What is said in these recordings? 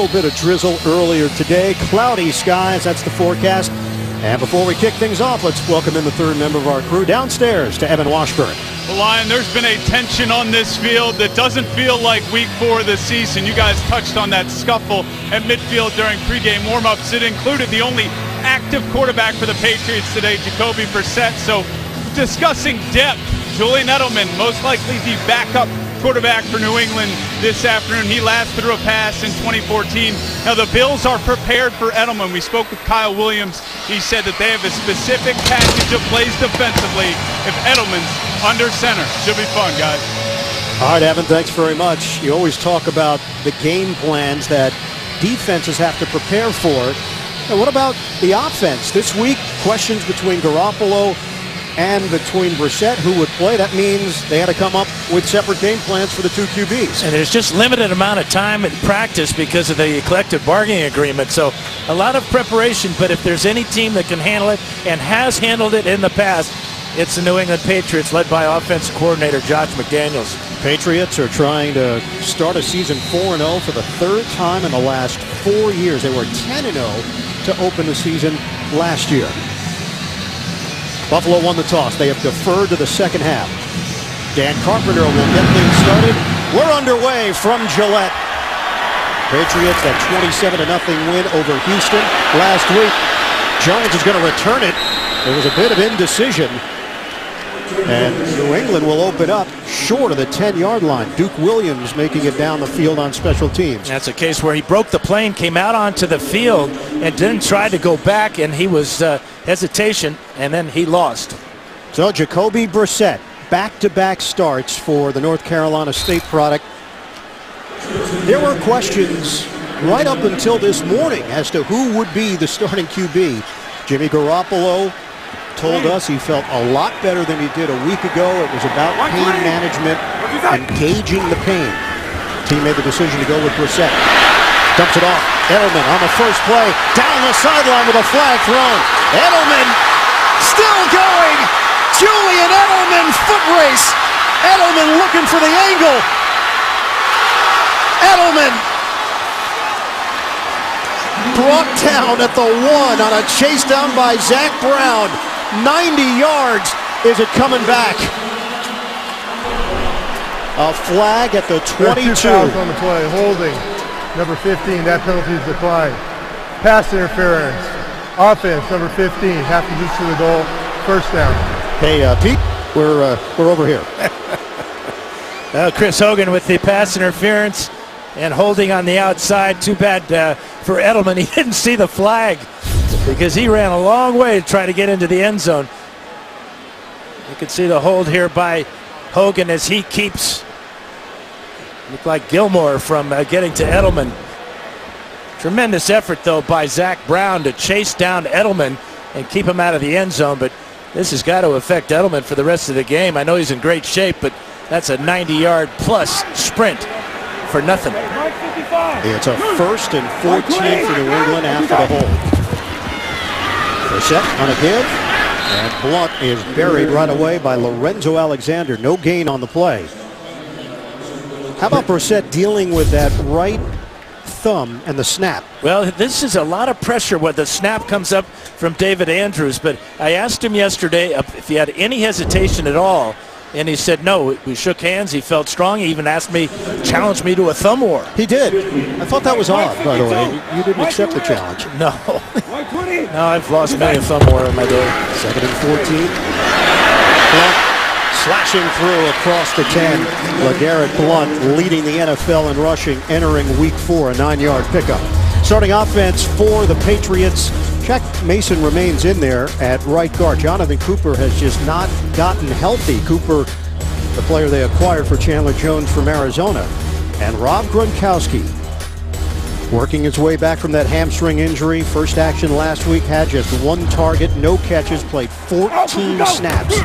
little bit of drizzle earlier today. Cloudy skies, that's the forecast. And before we kick things off, let's welcome in the third member of our crew downstairs to Evan Washburn. Well, Lion, there's been a tension on this field that doesn't feel like week 4 of the season. You guys touched on that scuffle at midfield during pregame warmups. It included the only active quarterback for the Patriots today, Jacoby Brissett. So discussing depth, Julian Edelman, most likely the backup quarterback for New England this afternoon. He last threw a pass in 2014. Now the Bills are prepared for Edelman. We spoke with Kyle Williams. He said that they have a specific package of plays defensively if Edelman's under center. Should be fun, guys. All right, Evan, thanks very much. You always talk about the game plans that defenses have to prepare for. And what about the offense? This week, questions between Garoppolo and between Brissett, who would play. That means they had to come up with separate game plans for the two QBs. And there's just limited amount of time in practice because of the collective bargaining agreement. So a lot of preparation, but if there's any team that can handle it and has handled it in the past, it's the New England Patriots, led by offensive coordinator Josh McDaniels. Patriots are trying to start a season 4-0 for the third time in the last 4 years. They were 10-0 to open the season last year. Buffalo won the toss. They have deferred to the second half. Dan Carpenter will get things started. We're underway from Gillette. Patriots, that 27-0 win over Houston last week. Giants is going to return it. There was a bit of indecision. And New England will open up short of the 10-yard line. Duke Williams making it down the field on special teams. That's a case where he broke the plane, came out onto the field, and didn't try to go back, and he was hesitation, and then he lost. So Jacoby Brissett, back-to-back starts for the North Carolina State product. There were questions right up until this morning as to who would be the starting QB. Jimmy Garoppolo told us he felt a lot better than he did a week ago. It was about pain management and gauging the pain. Team made the decision to go with Brissett. Dumps it off. Edelman on the first play. Down the sideline with a flag thrown. Edelman still going. Julian Edelman foot race. Edelman looking for the angle. Edelman brought down at the 1 on a chase down by Zach Brown. 90 yards. Is it coming back? A flag at the 22. There's 2 fouls on the play. Holding. Number 15. That penalty is declined. Pass interference. Offense. Number 15. Half the distance to the goal. First down. Hey, Pete. We're over here. Chris Hogan with the pass interference and holding on the outside. Too bad for Edelman. He didn't see the flag because he ran a long way to try to get into the end zone. You can see the hold here by Hogan as he keeps, look like Gilmore, from getting to Edelman. Tremendous effort, though, by Zach Brown to chase down Edelman and keep him out of the end zone. But this has got to affect Edelman for the rest of the game. I know he's in great shape, but that's a 90-yard plus sprint for nothing. It's a 1st and 14 for New England after the hold. Brissett on a give, and Blunt is buried right away by Lorenzo Alexander. No gain on the play. How about Brissett dealing with that right thumb and the snap? Well, this is a lot of pressure when the snap comes up from David Andrews, but I asked him yesterday if he had any hesitation at all. And he said no. We shook hands. He felt strong. He even challenged me to a thumb war. He did. I thought that was odd, by the way. You didn't accept the challenge. No. No, I've lost many a thumb war in my day. 2nd and 14. Blunt slashing through across the 10. LeGarrette Blunt leading the NFL in rushing, entering week 4, a 9-yard pickup. Starting offense for the Patriots. Jack Mason remains in there at right guard. Jonathan Cooper has just not gotten healthy. Cooper, the player they acquired for Chandler Jones from Arizona. And Rob Gronkowski working his way back from that hamstring injury. First action last week, had just 1 target, no catches, played 14 snaps.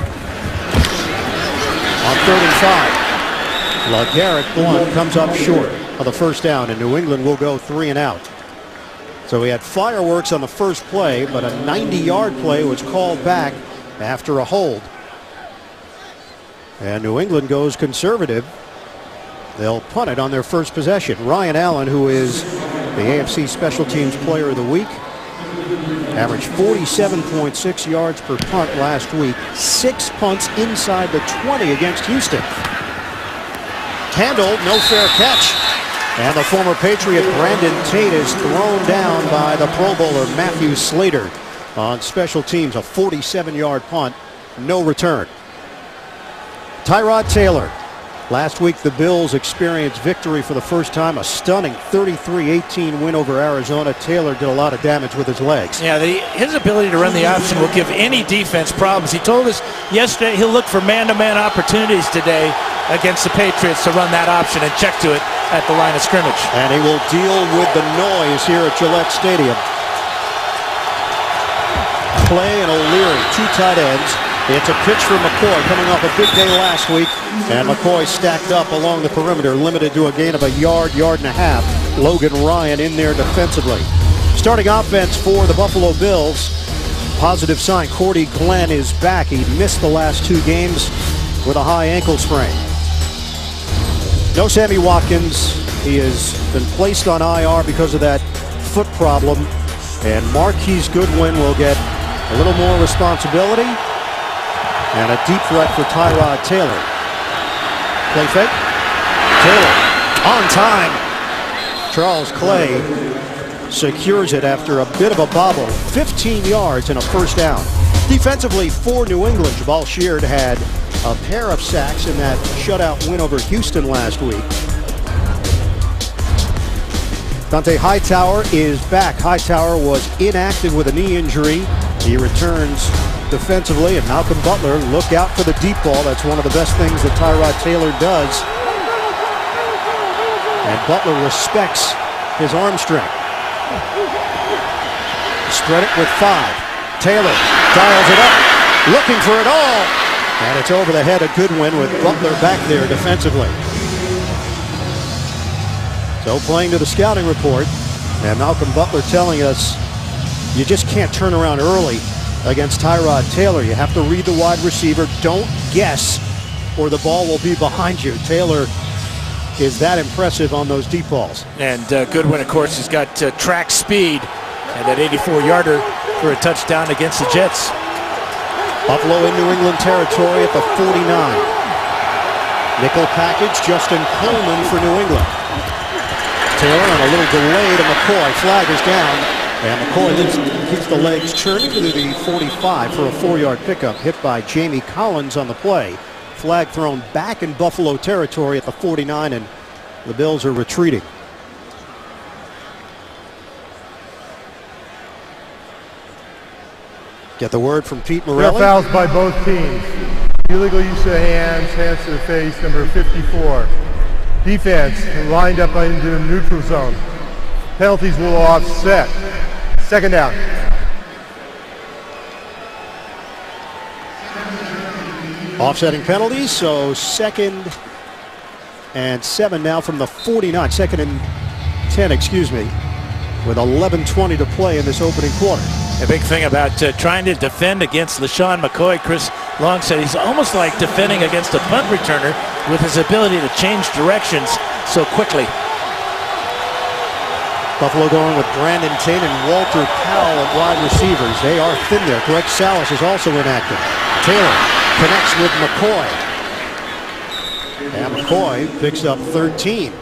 On 3rd and 5, LeGarrette Blunt comes up short of the first down, and New England will go 3 and out. So we had fireworks on the first play, but a 90-yard play was called back after a hold. And New England goes conservative. They'll punt it on their first possession. Ryan Allen, who is the AFC Special Teams Player of the Week. Averaged 47.6 yards per punt last week. 6 punts inside the 20 against Houston. Handled, no fair catch. And the former Patriot Brandon Tate is thrown down by the Pro Bowler Matthew Slater on special teams. A 47-yard punt, no return. Tyrod Taylor. Last week the Bills experienced victory for the first time. A stunning 33-18 win over Arizona. Taylor did a lot of damage with his legs. Yeah, his ability to run the option will give any defense problems. He told us yesterday he'll look for man-to-man opportunities today against the Patriots to run that option and check to it at the line of scrimmage. And he will deal with the noise here at Gillette Stadium. Clay and O'Leary, two tight ends. It's a pitch for McCoy coming off a big day last week. And McCoy stacked up along the perimeter, limited to a gain of a yard and a half. Logan Ryan in there defensively. Starting offense for the Buffalo Bills. Positive sign, Cordy Glenn is back. He missed the last 2 games with a high ankle sprain. No Sammy Watkins. He has been placed on IR because of that foot problem. And Marquise Goodwin will get a little more responsibility. And a deep threat for Tyrod Taylor. Play fake. Taylor on time. Charles Clay secures it after a bit of a bobble. 15 yards and a first down. Defensively for New England, Jabal Sheard had a pair of sacks in that shutout win over Houston last week. Dante Hightower is back. Hightower was inactive with a knee injury. He returns defensively, and Malcolm Butler, look out for the deep ball. That's one of the best things that Tyrod Taylor does. And Butler respects his arm strength. Spread it with 5. Taylor dials it up, looking for it all. And it's over the head of Goodwin with Butler back there defensively. So playing to the scouting report, and Malcolm Butler telling us you just can't turn around early against Tyrod Taylor. You have to read the wide receiver. Don't guess or the ball will be behind you. Taylor is that impressive on those deep balls. And Goodwin, of course, has got track speed and that 84-yarder for a touchdown against the Jets. Buffalo in New England territory at the 49. Nickel package, Justin Coleman for New England. Taylor on a little delay to McCoy. Flag is down. And McCoy keeps the legs churning to the 45 for a 4-yard pickup. Hit by Jamie Collins on the play. Flag thrown back in Buffalo territory at the 49, and the Bills are retreating. Get the word from Pete Morelli. Fouls by both teams. Illegal use of the hands to the face, number 54. Defense lined up into the neutral zone. Penalties will offset. Second down. Offsetting penalties, so 2nd and 7 now from the 49. 2nd and 10, excuse me, with 11:20 to play in this opening quarter. A big thing about trying to defend against LaShawn McCoy, Chris Long said he's almost like defending against a punt returner with his ability to change directions so quickly. Buffalo going with Brandon Tate and Walter Powell at wide receivers. They are thin there. Greg Salas is also inactive. Taylor connects with McCoy. And McCoy picks up 13.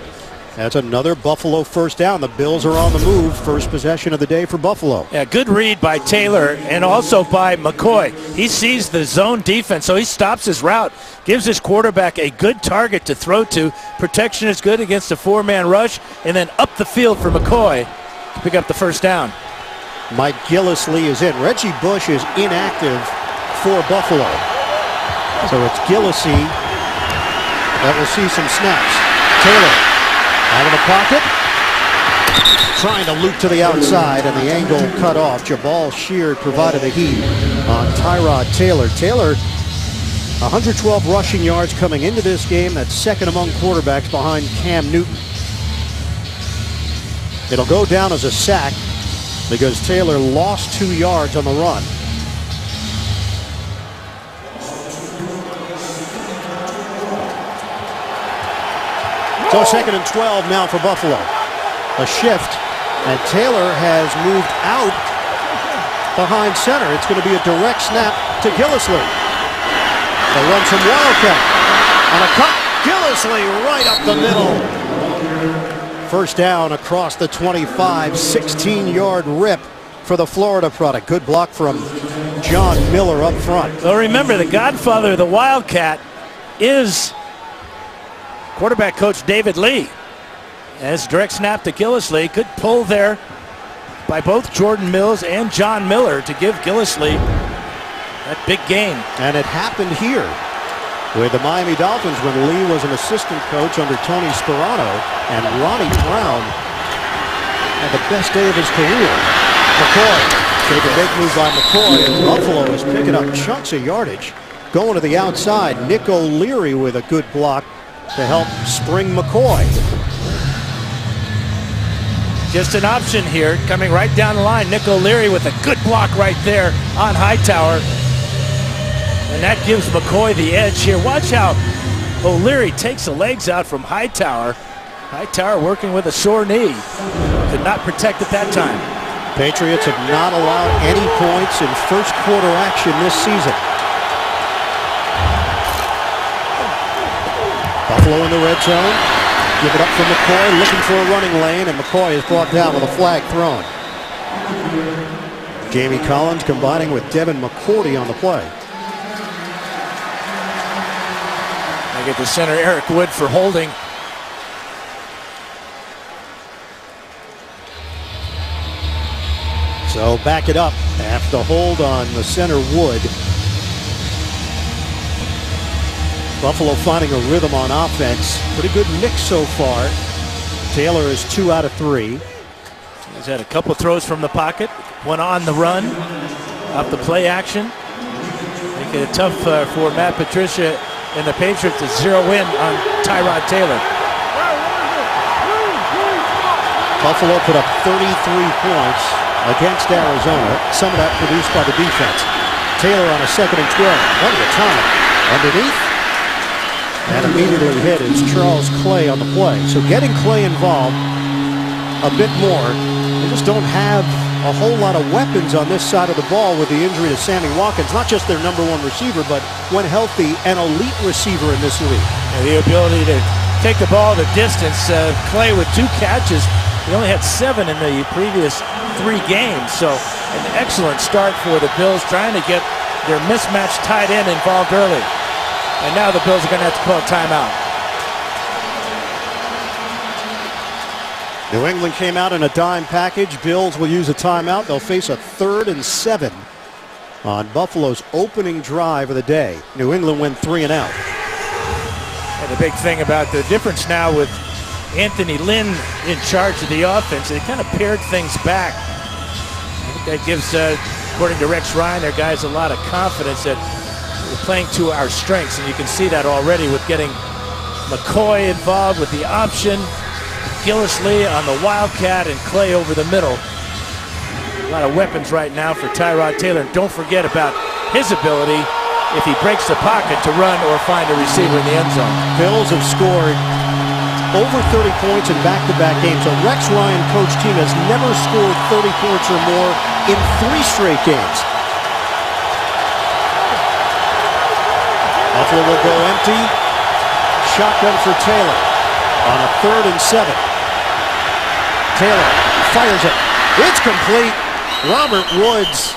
That's another Buffalo first down. The Bills are on the move. First possession of the day for Buffalo. Yeah, good read by Taylor and also by McCoy. He sees the zone defense, so he stops his route, gives his quarterback a good target to throw to. Protection is good against a 4-man rush, and then up the field for McCoy to pick up the first down. Mike Gillislee is in. Reggie Bush is inactive for Buffalo. So it's Gillislee that will see some snaps. Taylor out of the pocket, trying to loop to the outside, and the angle cut off. Jabal Sheard provided a heat on Tyrod Taylor. Taylor, 112 rushing yards coming into this game. That's second among quarterbacks behind Cam Newton. It'll go down as a sack because Taylor lost 2 yards on the run. So 2nd and 12 now for Buffalo. A shift And Taylor has moved out behind center. It's going to be a direct snap to Gillislee. They run some wildcat. On a cut, Gillislee right up the middle. First down across the 25, 16-yard rip for the Florida product. Good block from John Miller up front. Well, remember, the godfather of the Wildcat is quarterback coach David Lee. As direct snap to Gillislee. Good pull there by both Jordan Mills and John Miller to give Gillislee that big gain. And it happened here with the Miami Dolphins when Lee was an assistant coach under Tony Sperano, and Ronnie Brown had the best day of his career. McCoy, take a big move by McCoy, and Buffalo is picking up chunks of yardage. Going to the outside, Nick O'Leary with a good block to help spring McCoy. Just an option here, coming right down the line. Nick O'Leary with a good block right there on Hightower. And that gives McCoy the edge here. Watch how O'Leary takes the legs out from Hightower. Hightower working with a sore knee. Could not protect at that time. Patriots have not allowed any points in first quarter action this season. Buffalo in the red zone. Give it up for McCoy, looking for a running lane, and McCoy is brought down with a flag thrown. Jamie Collins combining with Devin McCourty on the play. They get the center Eric Wood for holding. So back it up after the hold on the center Wood. Buffalo finding a rhythm on offense. Pretty good mix so far. Taylor is 2 out of 3. He's had a couple throws from the pocket. One on the run. Off the play action. Making it tough for Matt Patricia and the Patriots to zero in on Tyrod Taylor. Buffalo put up 33 points against Arizona. Some of that produced by the defense. Taylor on a 2nd and 12. What a time. Underneath. And immediately hit is Charles Clay on the play. So getting Clay involved a bit more. They just don't have a whole lot of weapons on this side of the ball with the injury to Sammy Watkins. Not just their #1 receiver, but when healthy, an elite receiver in this league. And the ability to take the ball the distance. Clay with 2 catches. He only had 7 in the previous 3 games. So an excellent start for the Bills, trying to get their mismatched tight end involved early. And now the Bills are going to have to call a timeout. New England came out in a dime package. Bills will use a timeout. They'll face a 3rd and 7 on Buffalo's opening drive of the day. New England went 3 and out. And the big thing about the difference now with Anthony Lynn in charge of the offense, they kind of pared things back. I think that gives, according to Rex Ryan, their guys a lot of confidence that we're playing to our strengths, and you can see that already with getting McCoy involved with the option, Gillislee on the Wildcat, and Clay over the middle. A lot of weapons right now for Tyrod Taylor. And don't forget about his ability, if he breaks the pocket, to run or find a receiver in the end zone. Bills have scored over 30 points in back-to-back games. A Rex Ryan coach team has never scored 30 points or more in 3 straight games. Buffalo will go empty. Shotgun for Taylor on a 3rd and 7. Taylor fires it. It's complete. Robert Woods.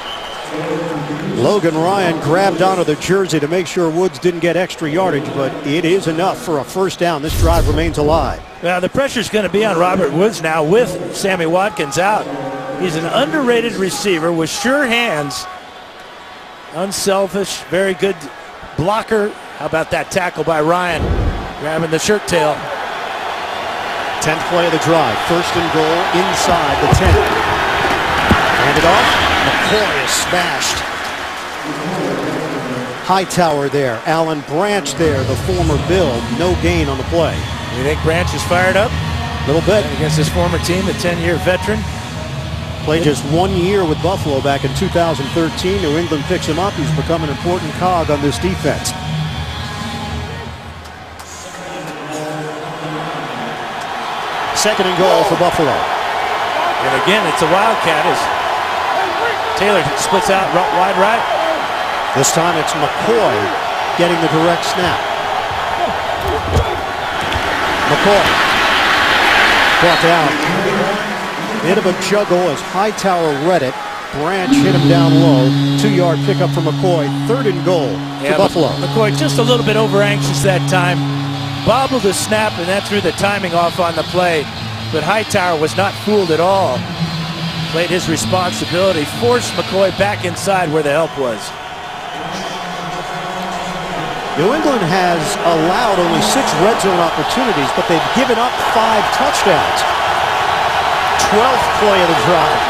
Logan Ryan grabbed onto the jersey to make sure Woods didn't get extra yardage, but it is enough for a first down. This drive remains alive. Now the pressure's going to be on Robert Woods now with Sammy Watkins out. He's an underrated receiver with sure hands. Unselfish, very good blocker. How about that tackle by Ryan, grabbing the shirt tail. 10th play of the drive. 1st and goal inside the 10. Hand it off. McCoy is smashed. Hightower there. Alan Branch there, the former Bill. No gain on the play. You think Branch is fired up? A little bit. Against his former team, the 10-year veteran. Played just 1 year with Buffalo back in 2013. New England picks him up. He's become an important cog on this defense. Second and goal for Buffalo. And again, it's a wildcat as Taylor splits out wide right. This time it's McCoy getting the direct snap. McCoy brought down. Bit of a juggle as Hightower read it. Branch hit him down low. 2-yard pickup for McCoy. 3rd and goal for Buffalo. McCoy just a little bit over anxious that time. Bobbled the snap, and that threw the timing off on the play. But Hightower was not fooled at all. Played his responsibility. Forced McCoy back inside where the help was. New England has allowed only 6 red zone opportunities, but they've given up 5 touchdowns. 12th play of the drive.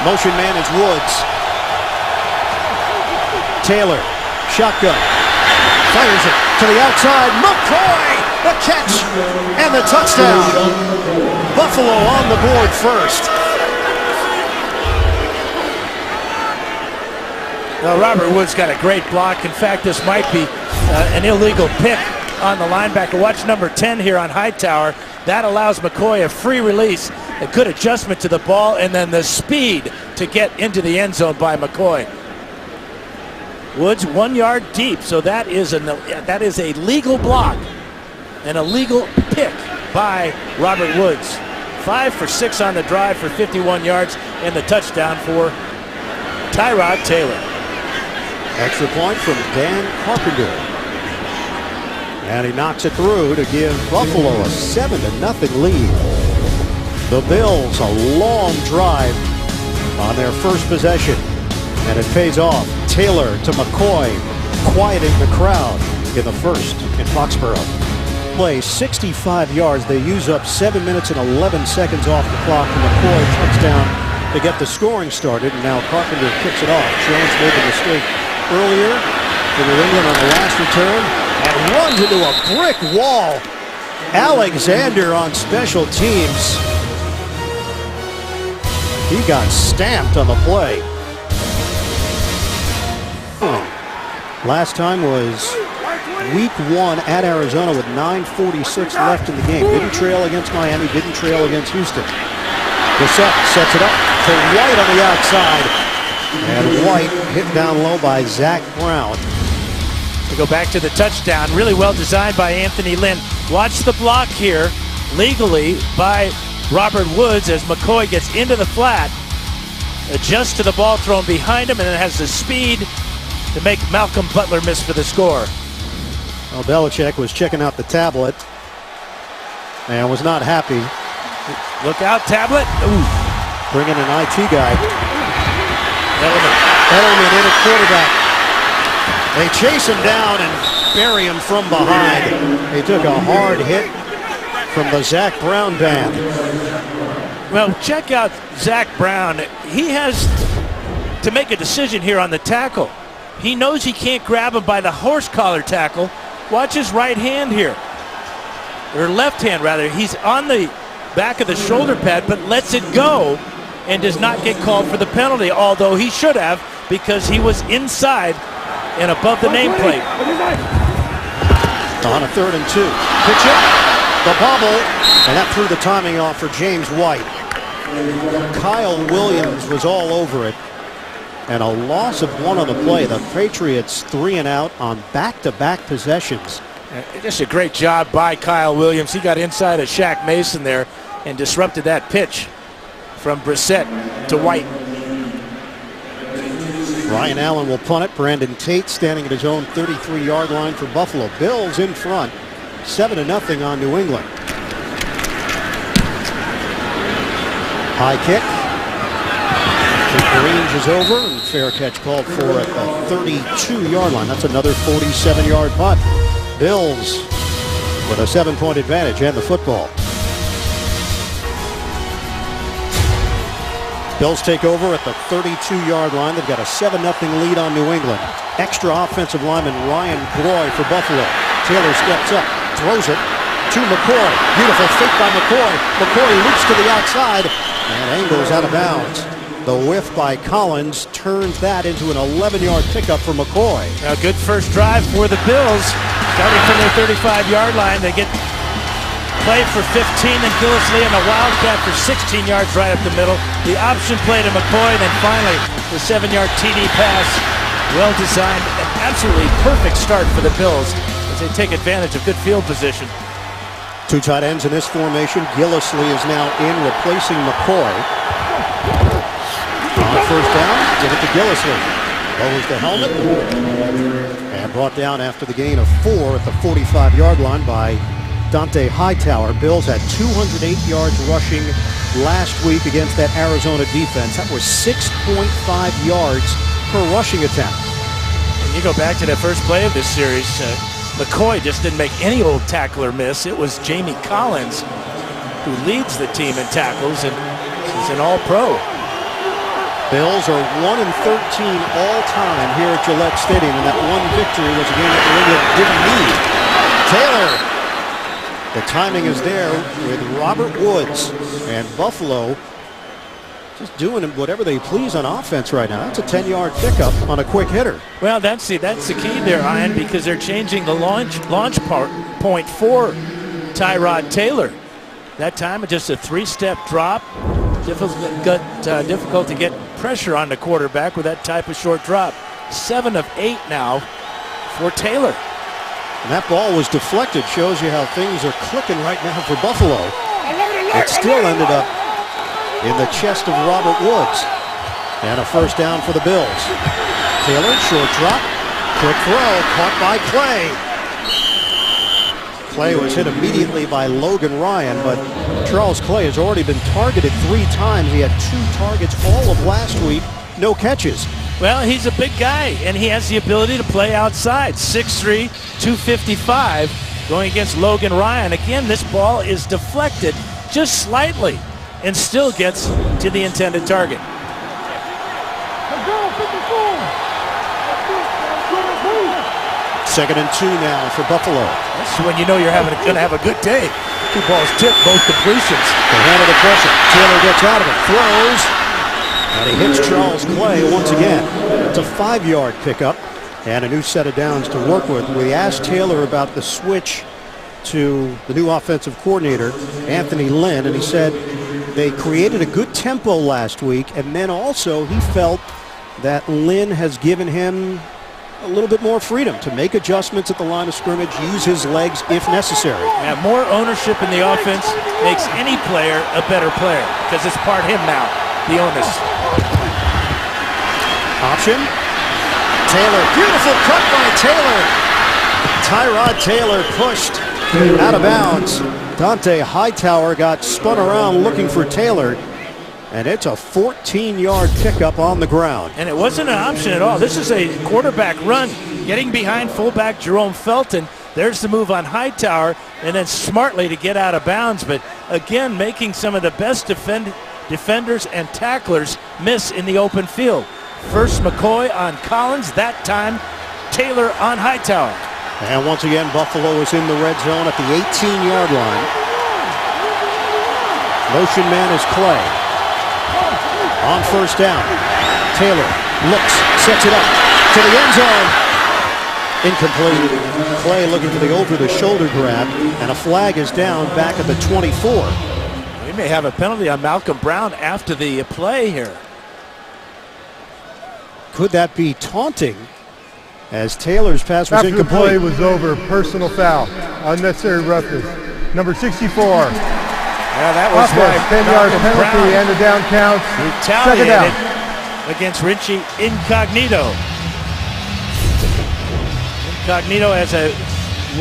Motion man is Woods. Taylor, shotgun. Fires it to the outside. McCoy, the catch, and the touchdown. Buffalo on the board first. Well, Robert Woods got a great block. In fact, this might be an illegal pick on the linebacker. Watch number 10 here on Hightower. That allows McCoy a free release, a good adjustment to the ball, and then the speed to get into the end zone by McCoy. Woods 1 yard deep, so that is a legal block and a legal pick by Robert Woods. 5 for 6 on the drive for 51 yards and the touchdown for Tyrod Taylor. Extra point from Dan Carpenter. And he knocks it through to give Buffalo a 7-0 lead. The Bills a long drive on their first possession. And it pays off. Taylor to McCoy, quieting the crowd in the first in Foxborough. Play 65 yards. They use up 7 minutes and 11 seconds off the clock. And McCoy touchdown to get the scoring started. And now Carpenter kicks it off. Jones made the mistake earlier for New England on the last return and runs into a brick wall. Alexander on special teams. He got stamped on the play. Last time was week 1 at Arizona with 9:46 left in the game. Didn't trail against Miami, didn't trail against Houston. Brissett sets it up to White on the outside. And White hit down low by Zach Brown. We go back to the touchdown. Really well designed by Anthony Lynn. Watch the block here legally by Robert Woods as McCoy gets into the flat. Adjusts to the ball thrown behind him and then has the speed to make Malcolm Butler miss for the score. Well, Belichick was checking out the tablet and was not happy. Look out, tablet. Ooh. Bring in an IT guy. Edelman in at quarterback. They chase him down and bury him from behind. He took a hard hit from the Zach Brown band. Well, check out Zach Brown. He has to make a decision here on the tackle. He knows he can't grab him by the horse collar tackle. Watch his right hand here. Or left hand, rather. He's on the back of the shoulder pad, but lets it go and does not get called for the penalty, although he should have because he was inside and above the nameplate. On a 3rd and 2. Pitch it. The bobble. And that threw the timing off for James White. Kyle Williams was all over it. And a loss of 1 on the play. The Patriots 3 and out on back-to-back possessions. Just a great job by Kyle Williams. He got inside of Shaq Mason there and disrupted that pitch from Brissett to White. Ryan Allen will punt it. Brandon Tate standing at his own 33-yard line for Buffalo. Bills in front. 7-0 on New England. High kick. The range is over and fair catch called for at the 32-yard line. That's another 47-yard punt. Bills with a 7-point advantage and the football. Bills take over at the 32-yard line. They've got a 7-0 lead on New England. Extra offensive lineman Ryan Groy for Buffalo. Taylor steps up, throws it to McCoy. Beautiful fake by McCoy. McCoy loops to the outside and angles out of bounds. The whiff by Collins turns that into an 11-yard pickup for McCoy. A good first drive for the Bills. Starting from their 35-yard line, they get play for 15, and Gillisley and a wildcat for 16 yards right up the middle. The option play to McCoy, and then finally the 7-yard TD pass. Well designed, an absolutely perfect start for the Bills as they take advantage of good field position. Two tight ends in this formation. Gillisley is now in, replacing McCoy. On first down, give it to Gillisley. Lowers the helmet and brought down after the gain of 4 at the 45-yard line by Dante Hightower. Bills had 208 yards rushing last week against that Arizona defense. That was 6.5 yards per rushing attempt. And you go back to that first play of this series, McCoy just didn't make any old tackler miss. It was Jamie Collins who leads the team in tackles and is an all-pro. Bills are 1-13 all time here at Gillette Stadium, and that one victory was a game that New England didn't need. Taylor, the timing is there with Robert Woods, and Buffalo just doing whatever they please on offense right now. That's a 10-yard pickup on a quick hitter. Well, that's the key there, Ian, because they're changing the launch point for Tyrod Taylor. That time, just a 3-step drop. Difficult to get pressure on the quarterback with that type of short drop. 7 of 8 now for Taylor. And that ball was deflected. Shows you how things are clicking right now for Buffalo. It still ended up in the chest of Robert Woods. And a first down for the Bills. Taylor, short drop. Quick throw, caught by Clay. Clay was hit immediately by Logan Ryan, but Charles Clay has already been targeted 3 times. He had 2 targets all of last week, no catches. Well, he's a big guy, and he has the ability to play outside. 6'3", 255, going against Logan Ryan. Again, this ball is deflected just slightly and still gets to the intended target. Second and 2 now for Buffalo. That's when you know you're going to have a good day. 2 balls tipped, both completions. They handle the pressure. Taylor gets out of it, throws, and he hits Charles Clay once again. It's a 5-yard pickup and a new set of downs to work with. We asked Taylor about the switch to the new offensive coordinator, Anthony Lynn, and he said they created a good tempo last week, and then also he felt that Lynn has given him a little bit more freedom to make adjustments at the line of scrimmage, use his legs if necessary. Yeah, more ownership in the offense makes any player a better player because it's part him now, the onus. Option. Taylor, beautiful cut by Taylor. Tyrod Taylor pushed out of bounds. Dante Hightower got spun around looking for Taylor. And it's a 14-yard pickup on the ground. And it wasn't an option at all. This is a quarterback run, getting behind fullback Jerome Felton. There's the move on Hightower, and then smartly to get out of bounds. But again, making some of the best defenders and tacklers miss in the open field. First McCoy on Collins, that time Taylor on Hightower. And once again, Buffalo is in the red zone at the 18-yard line. Motion man is Clay. On first down, Taylor looks, sets it up to the end zone. Incomplete. Clay looking for the over-the-shoulder grab, and a flag is down back at the 24. We may have a penalty on Malcolm Brown after the play here. Could that be taunting as Taylor's pass was after incomplete? After the play was over, personal foul, unnecessary roughness. Number 64. Yeah, that was why 10-yard penalty and the down counts. Retaliated against Richie Incognito. Incognito has a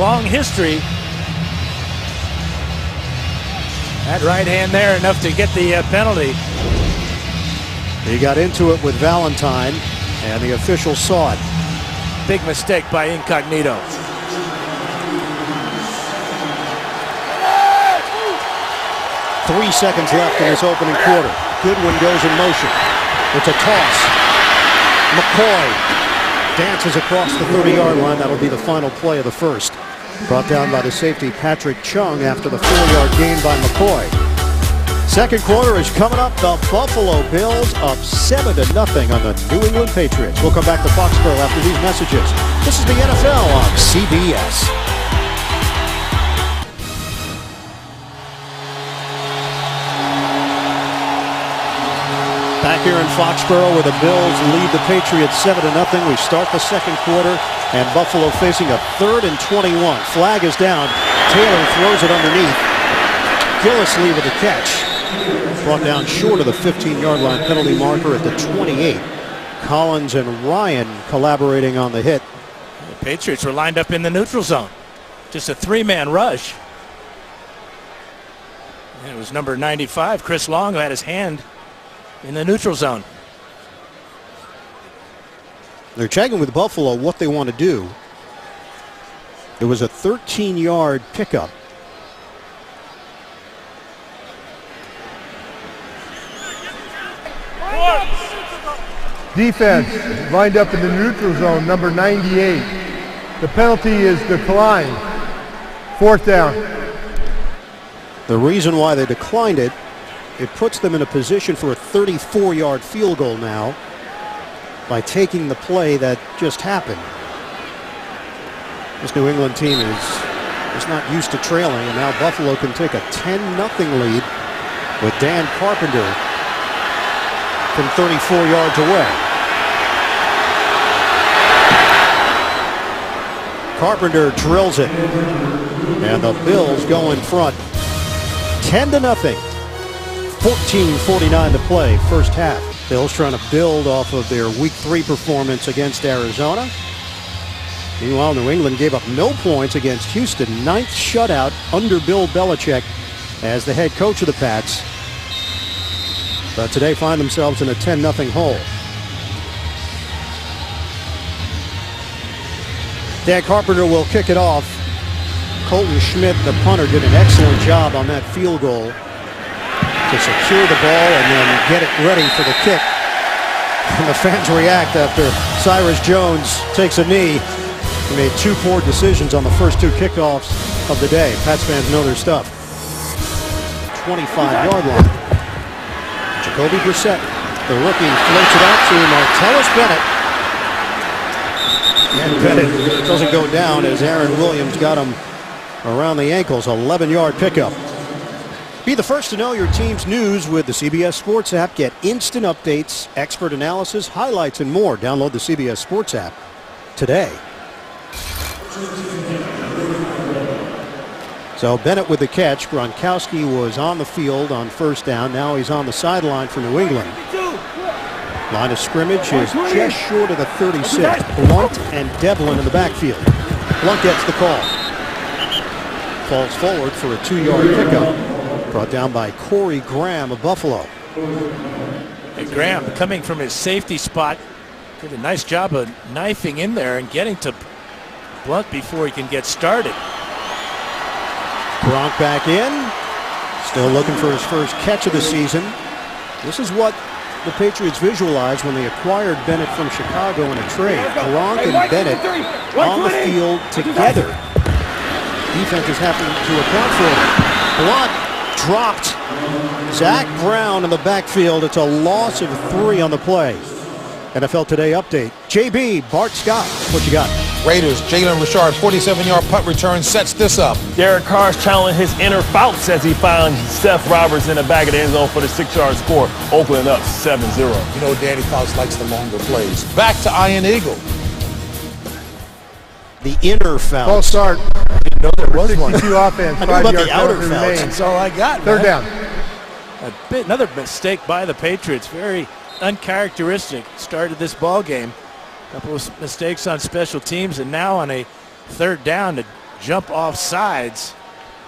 long history. That right hand there enough to get the penalty. He got into it with Valentine, and the official saw it. Big mistake by Incognito. Three seconds left in this opening quarter. Goodwin goes in motion. It's a toss. McCoy dances across the 30-yard line. That'll be the final play of the first. Brought down by the safety Patrick Chung after the 4-yard gain by McCoy. Second quarter is coming up. The Buffalo Bills up 7-0 on the New England Patriots. We'll come back to Foxborough after these messages. This is the NFL on CBS. Back here in Foxborough where the Bills lead the Patriots 7-0. We start the second quarter and Buffalo facing a 3rd and 21. Flag is down. Taylor throws it underneath. Gillislee with the catch. Brought down short of the 15-yard line penalty marker at the 28. Collins and Ryan collaborating on the hit. The Patriots were lined up in the neutral zone. Just a 3-man rush. And it was number 95, Chris Long, who had his hand in the neutral zone. They're checking with Buffalo what they want to do. It was a 13-yard pickup. Defense lined up in the neutral zone, number 98. The penalty is declined. 4th down. The reason why they declined it, it puts them in a position for a 34-yard field goal now by taking the play that just happened. This New England team is not used to trailing, and now Buffalo can take a 10-0 lead with Dan Carpenter from 34 yards away. Carpenter drills it, and the Bills go in front 10-0. 14:49 to play, first half. Bills trying to build off of their Week 3 performance against Arizona. Meanwhile, New England gave up no points against Houston. 9th shutout under Bill Belichick as the head coach of the Pats. But today find themselves in a 10-0 hole. Dan Carpenter will kick it off. Colton Schmidt, the punter, did an excellent job on that field goal to secure the ball and then get it ready for the kick. And the fans react after Cyrus Jones takes a knee. He made 2 poor decisions on the first 2 kickoffs of the day. Pats fans know their stuff. 25-yard line. Jacoby Brissett, the rookie, floats it out to Martellus Bennett. And Bennett doesn't go down as Aaron Williams got him around the ankles. 11-yard pickup. Be the first to know your team's news with the CBS Sports app. Get instant updates, expert analysis, highlights, and more. Download the CBS Sports app today. So Bennett with the catch. Gronkowski was on the field on first down. Now he's on the sideline for New England. Line of scrimmage is just short of the 36. Blunt and Devlin in the backfield. Blunt gets the call. Falls forward for a 2-yard pickup. Brought down by Corey Graham of Buffalo. And Graham, coming from his safety spot, did a nice job of knifing in there and getting to Blunt before he can get started. Gronk back in. Still looking for his first catch of the season. This is what the Patriots visualized when they acquired Bennett from Chicago in a trade. Gronk and Bennett on the field together. Defense is having to account for it. Blunt dropped. Zach Brown in the backfield. It's a loss of 3 on the play. NFL Today update. JB, Bart Scott, what you got? Raiders, Jalen Richard, 47-yard punt return sets this up. Derek Carr's channeling his inner Fouts as he found Seth Roberts in the back of the end zone for the 6-yard score. Oakland up 7-0. You know Danny Fouts likes the longer plays. Back to Iron Eagle. The inner Fouts. False start. I didn't know there was one. 62 offense. I know about the outer penalty Fouts. remains. That's all I got. 3rd down. Another mistake by the Patriots. Very uncharacteristic. Started this ball game. A couple of mistakes on special teams, and now on a 3rd down to jump off sides.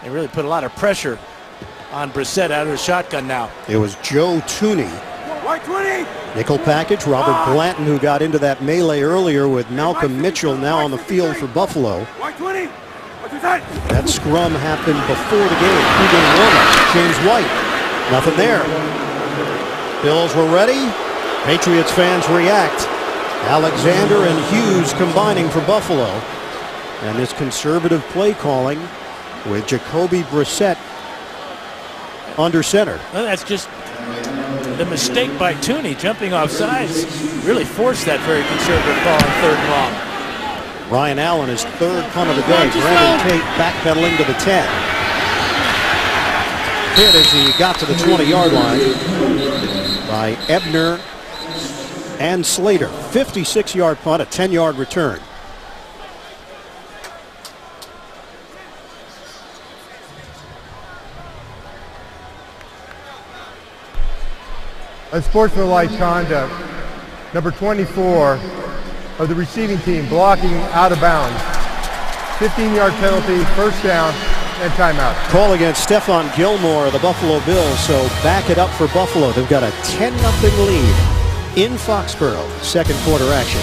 They really put a lot of pressure on Brissett out of the shotgun now. It was Joe Tooney. Nickel package. Robert Blanton, who got into that melee earlier with Malcolm Mitchell, now on the field for Buffalo. That scrum happened before the game. Pre-game warm-up. James White. Nothing there. Bills were ready. Patriots fans react. Alexander and Hughes combining for Buffalo. And this conservative play calling with Jacoby Brissett under center. Well, that's just the mistake by Tooney jumping off sides. Really forced that very conservative call on 3rd and long. Ryan Allen, his 3rd punt of the day. Brandon Tate backpedaling to the 10. Hit as he got to the 20-yard line. by Ebner and Slater. 56-yard punt, a 10-yard return. Unsportsmanlike conduct. Number 24 of the receiving team blocking out of bounds. 15-yard penalty, first down, and timeout. Call against Stephon Gilmore of the Buffalo Bills, so back it up for Buffalo. They've got a 10-0 lead in Foxborough. Second quarter action.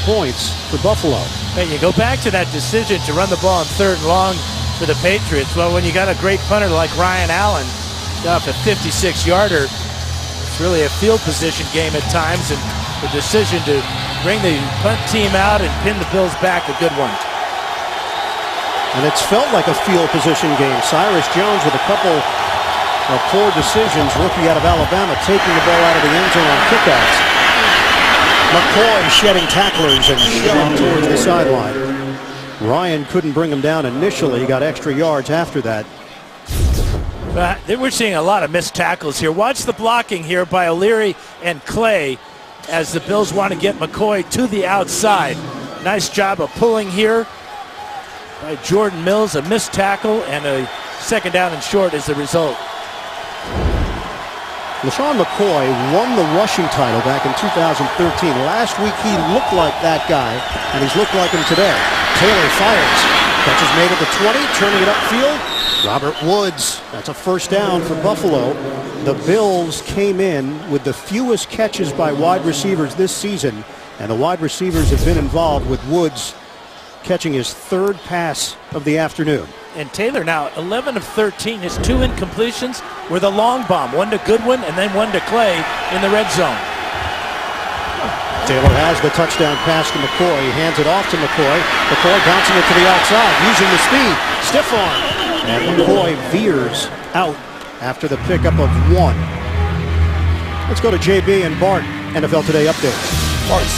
Points for Buffalo. Hey, you go back to that decision to run the ball on 3rd and long for the Patriots. Well, when you got a great punter like Ryan Allen, got off a 56-yarder, it's really a field position game at times, and the decision to bring the punt team out and pin the Bills back, a good one. And it's felt like a field position game. Cyrus Jones with a couple of poor decisions, rookie out of Alabama, taking the ball out of the end zone on kickoffs. McCoy shedding tacklers and shoved towards the sideline. Ryan couldn't bring him down initially. He got extra yards after that. We're seeing a lot of missed tackles here. Watch the blocking here by O'Leary and Clay as the Bills want to get McCoy to the outside. Nice job of pulling here by Jordan Mills. A missed tackle and a second down and short is the result. LaShawn McCoy won the rushing title back in 2013. Last week he looked like that guy, and he's looked like him today. Taylor fires. Catch is made at the 20, turning it upfield. Robert Woods, that's a first down for Buffalo. The Bills came in with the fewest catches by wide receivers this season, and the wide receivers have been involved, with Woods catching his 3rd pass of the afternoon. And Taylor now 11 of 13. His 2 incompletions were the long bomb. One to Goodwin and then one to Clay in the red zone. Taylor has the touchdown pass to McCoy. He hands it off to McCoy. McCoy bouncing it to the outside, using the speed. Stiff arm. And McCoy veers out after the pickup of 1. Let's go to JB and Bart. NFL Today update.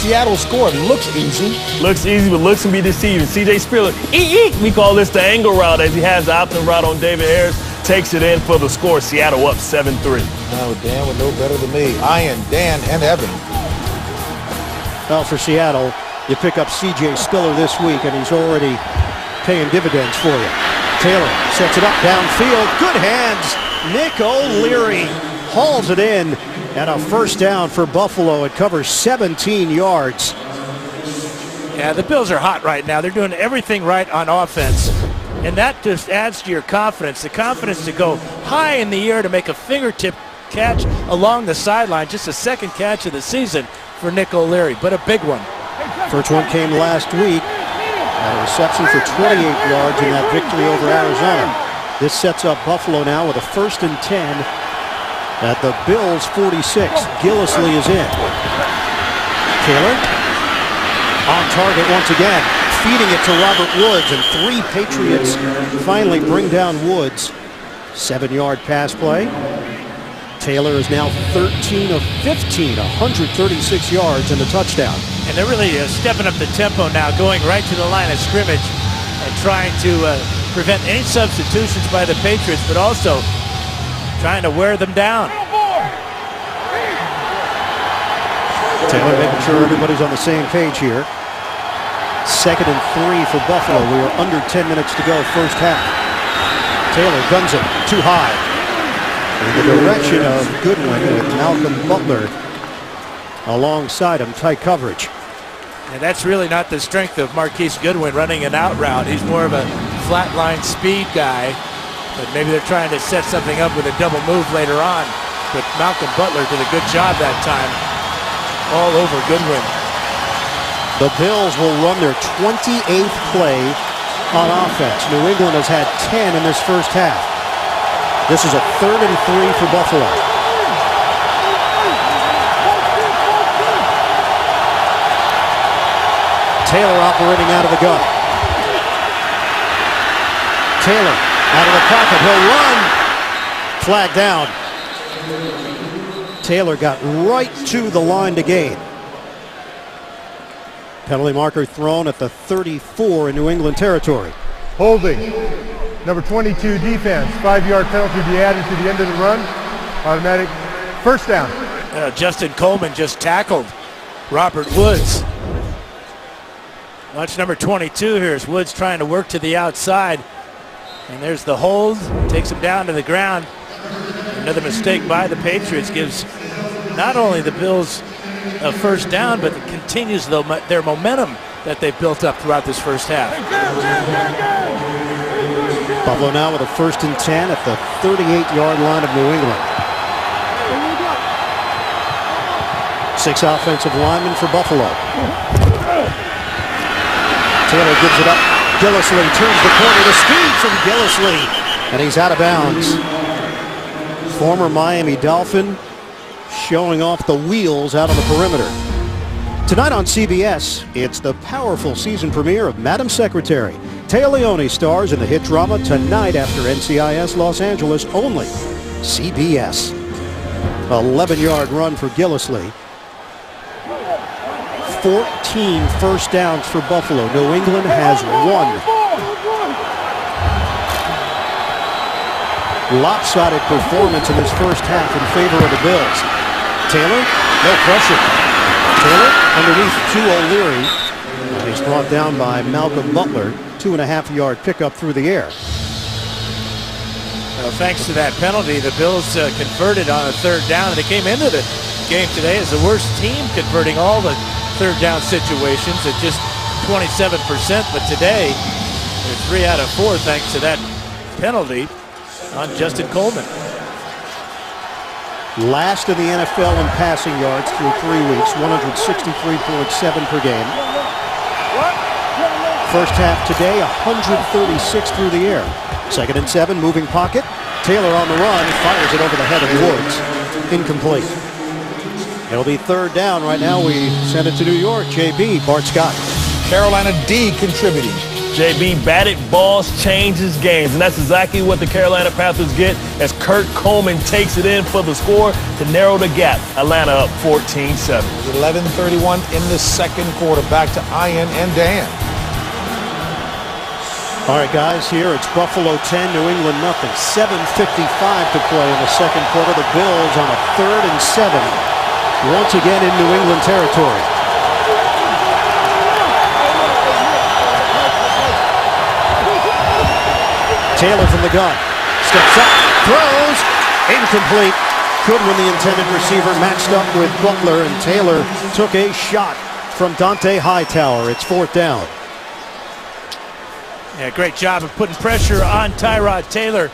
Seattle scored. Looks easy. Looks easy, but looks can be deceiving. C.J. Spiller, we call this the angle route, as he has the option route on David Harris. Takes it in for the score. Seattle up 7-3. No, Dan would know better than me. Ian, Dan, and Evan. Well, for Seattle, you pick up C.J. Spiller this week, and he's already paying dividends for you. Taylor sets it up downfield. Good hands. Nick O'Leary hauls it in. And a first down for Buffalo. It covers 17 yards. Yeah, the Bills are hot right now. They're doing everything right on offense. And that just adds to your confidence. The confidence to go high in the air to make a fingertip catch along the sideline. Just a second catch of the season for Nick O'Leary, but a big one. First one came last week. A reception for 28 yards in that victory over Arizona. This sets up Buffalo now with a 1st and 10. At the Bills' 46, Gillislee is in. Taylor on target once again, feeding it to Robert Woods, and 3 Patriots finally bring down Woods. 7-yard pass play. Taylor is now 13 of 15, 136 yards and a touchdown. And they're really stepping up the tempo now, going right to the line of scrimmage and trying to prevent any substitutions by the Patriots, but also trying to wear them down. Taylor making sure everybody's on the same page here. 2nd and 3 for Buffalo. We are under 10 minutes to go, first half. Taylor guns it too high. In the direction of Goodwin with Malcolm Butler alongside him, tight coverage. And that's really not the strength of Marquise Goodwin running an out route. He's more of a flatline speed guy. But maybe they're trying to set something up with a double move later on. But Malcolm Butler did a good job that time. All over Goodwin. The Bills will run their 28th play on offense. New England has had 10 in this first half. This is a 3rd and 3 for Buffalo. Taylor operating out of the gun. Taylor out of the pocket, he'll run. Flag down. Taylor got right to the line to gain. Penalty marker thrown at the 34 in New England territory. Holding. Number 22 defense. 5-yard penalty to be added to the end of the run. Automatic first down. Justin Coleman just tackled Robert Woods. Watch number 22 here as Woods trying to work to the outside. And there's the hold. Takes him down to the ground. Another mistake by the Patriots gives not only the Bills a first down, but it continues their momentum that they've built up throughout this first half. Buffalo now with a 1st and 10 at the 38-yard line of New England. 6 offensive linemen for Buffalo. Taylor gives it up. Gillislee turns the corner. The speed from Gillislee. And he's out of bounds. Former Miami Dolphin showing off the wheels out on the perimeter. Tonight on CBS, it's the powerful season premiere of Madam Secretary. Téa Leoni stars in the hit drama tonight after NCIS Los Angeles, only CBS. 11-yard run for Gillislee. 14 first downs for Buffalo. New England has 1. Lopsided performance in this first half in favor of the Bills. Taylor, no pressure. Taylor underneath to O'Leary. And he's brought down by Malcolm Butler. 2.5-yard pickup through the air. Well, thanks to that penalty, the Bills converted on a 3rd down. They came into the game today as the worst team converting all the 3rd down situations at just 27%. But today, they're 3 out of 4 thanks to that penalty on Justin Coleman. Last in the NFL in passing yards through 3 weeks, 163.7 per game. First half today, 136 through the air. 2nd and 7, moving pocket. Taylor on the run, fires it over the head of Woods. Incomplete. It'll be 3rd down. Right now we send it to New York. JB, Bart Scott. Carolina D contributing. JB, batted balls changes games, and that's exactly what the Carolina Panthers get as Kurt Coleman takes it in for the score to narrow the gap. Atlanta up 14-7. 11:31 in the second quarter. Back to Ian and Dan. All right, guys, here it's Buffalo 10, New England nothing. 7:55 to play in the second quarter. The Bills on a 3rd and 7. Once again in New England territory. Taylor from the gun. Steps up, throws, incomplete. Good when the intended receiver matched up with Butler, and Taylor took a shot from Dante Hightower. It's 4th down. Yeah, great job of putting pressure on Tyrod Taylor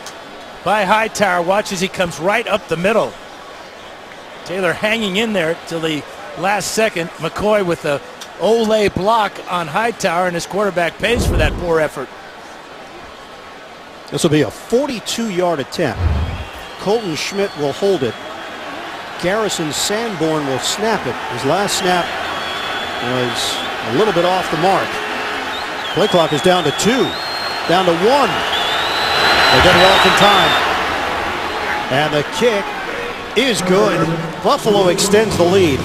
by Hightower. Watch as he comes right up the middle. Taylor hanging in there till the last second. McCoy with a Olay block on Hightower, and his quarterback pays for that poor effort. This will be a 42-yard attempt. Colton Schmidt will hold it. Garrison Sanborn will snap it. His last snap was a little bit off the mark. Play clock is down to 2. Down to 1. They get it off in time. And the kick is good. Buffalo extends the lead.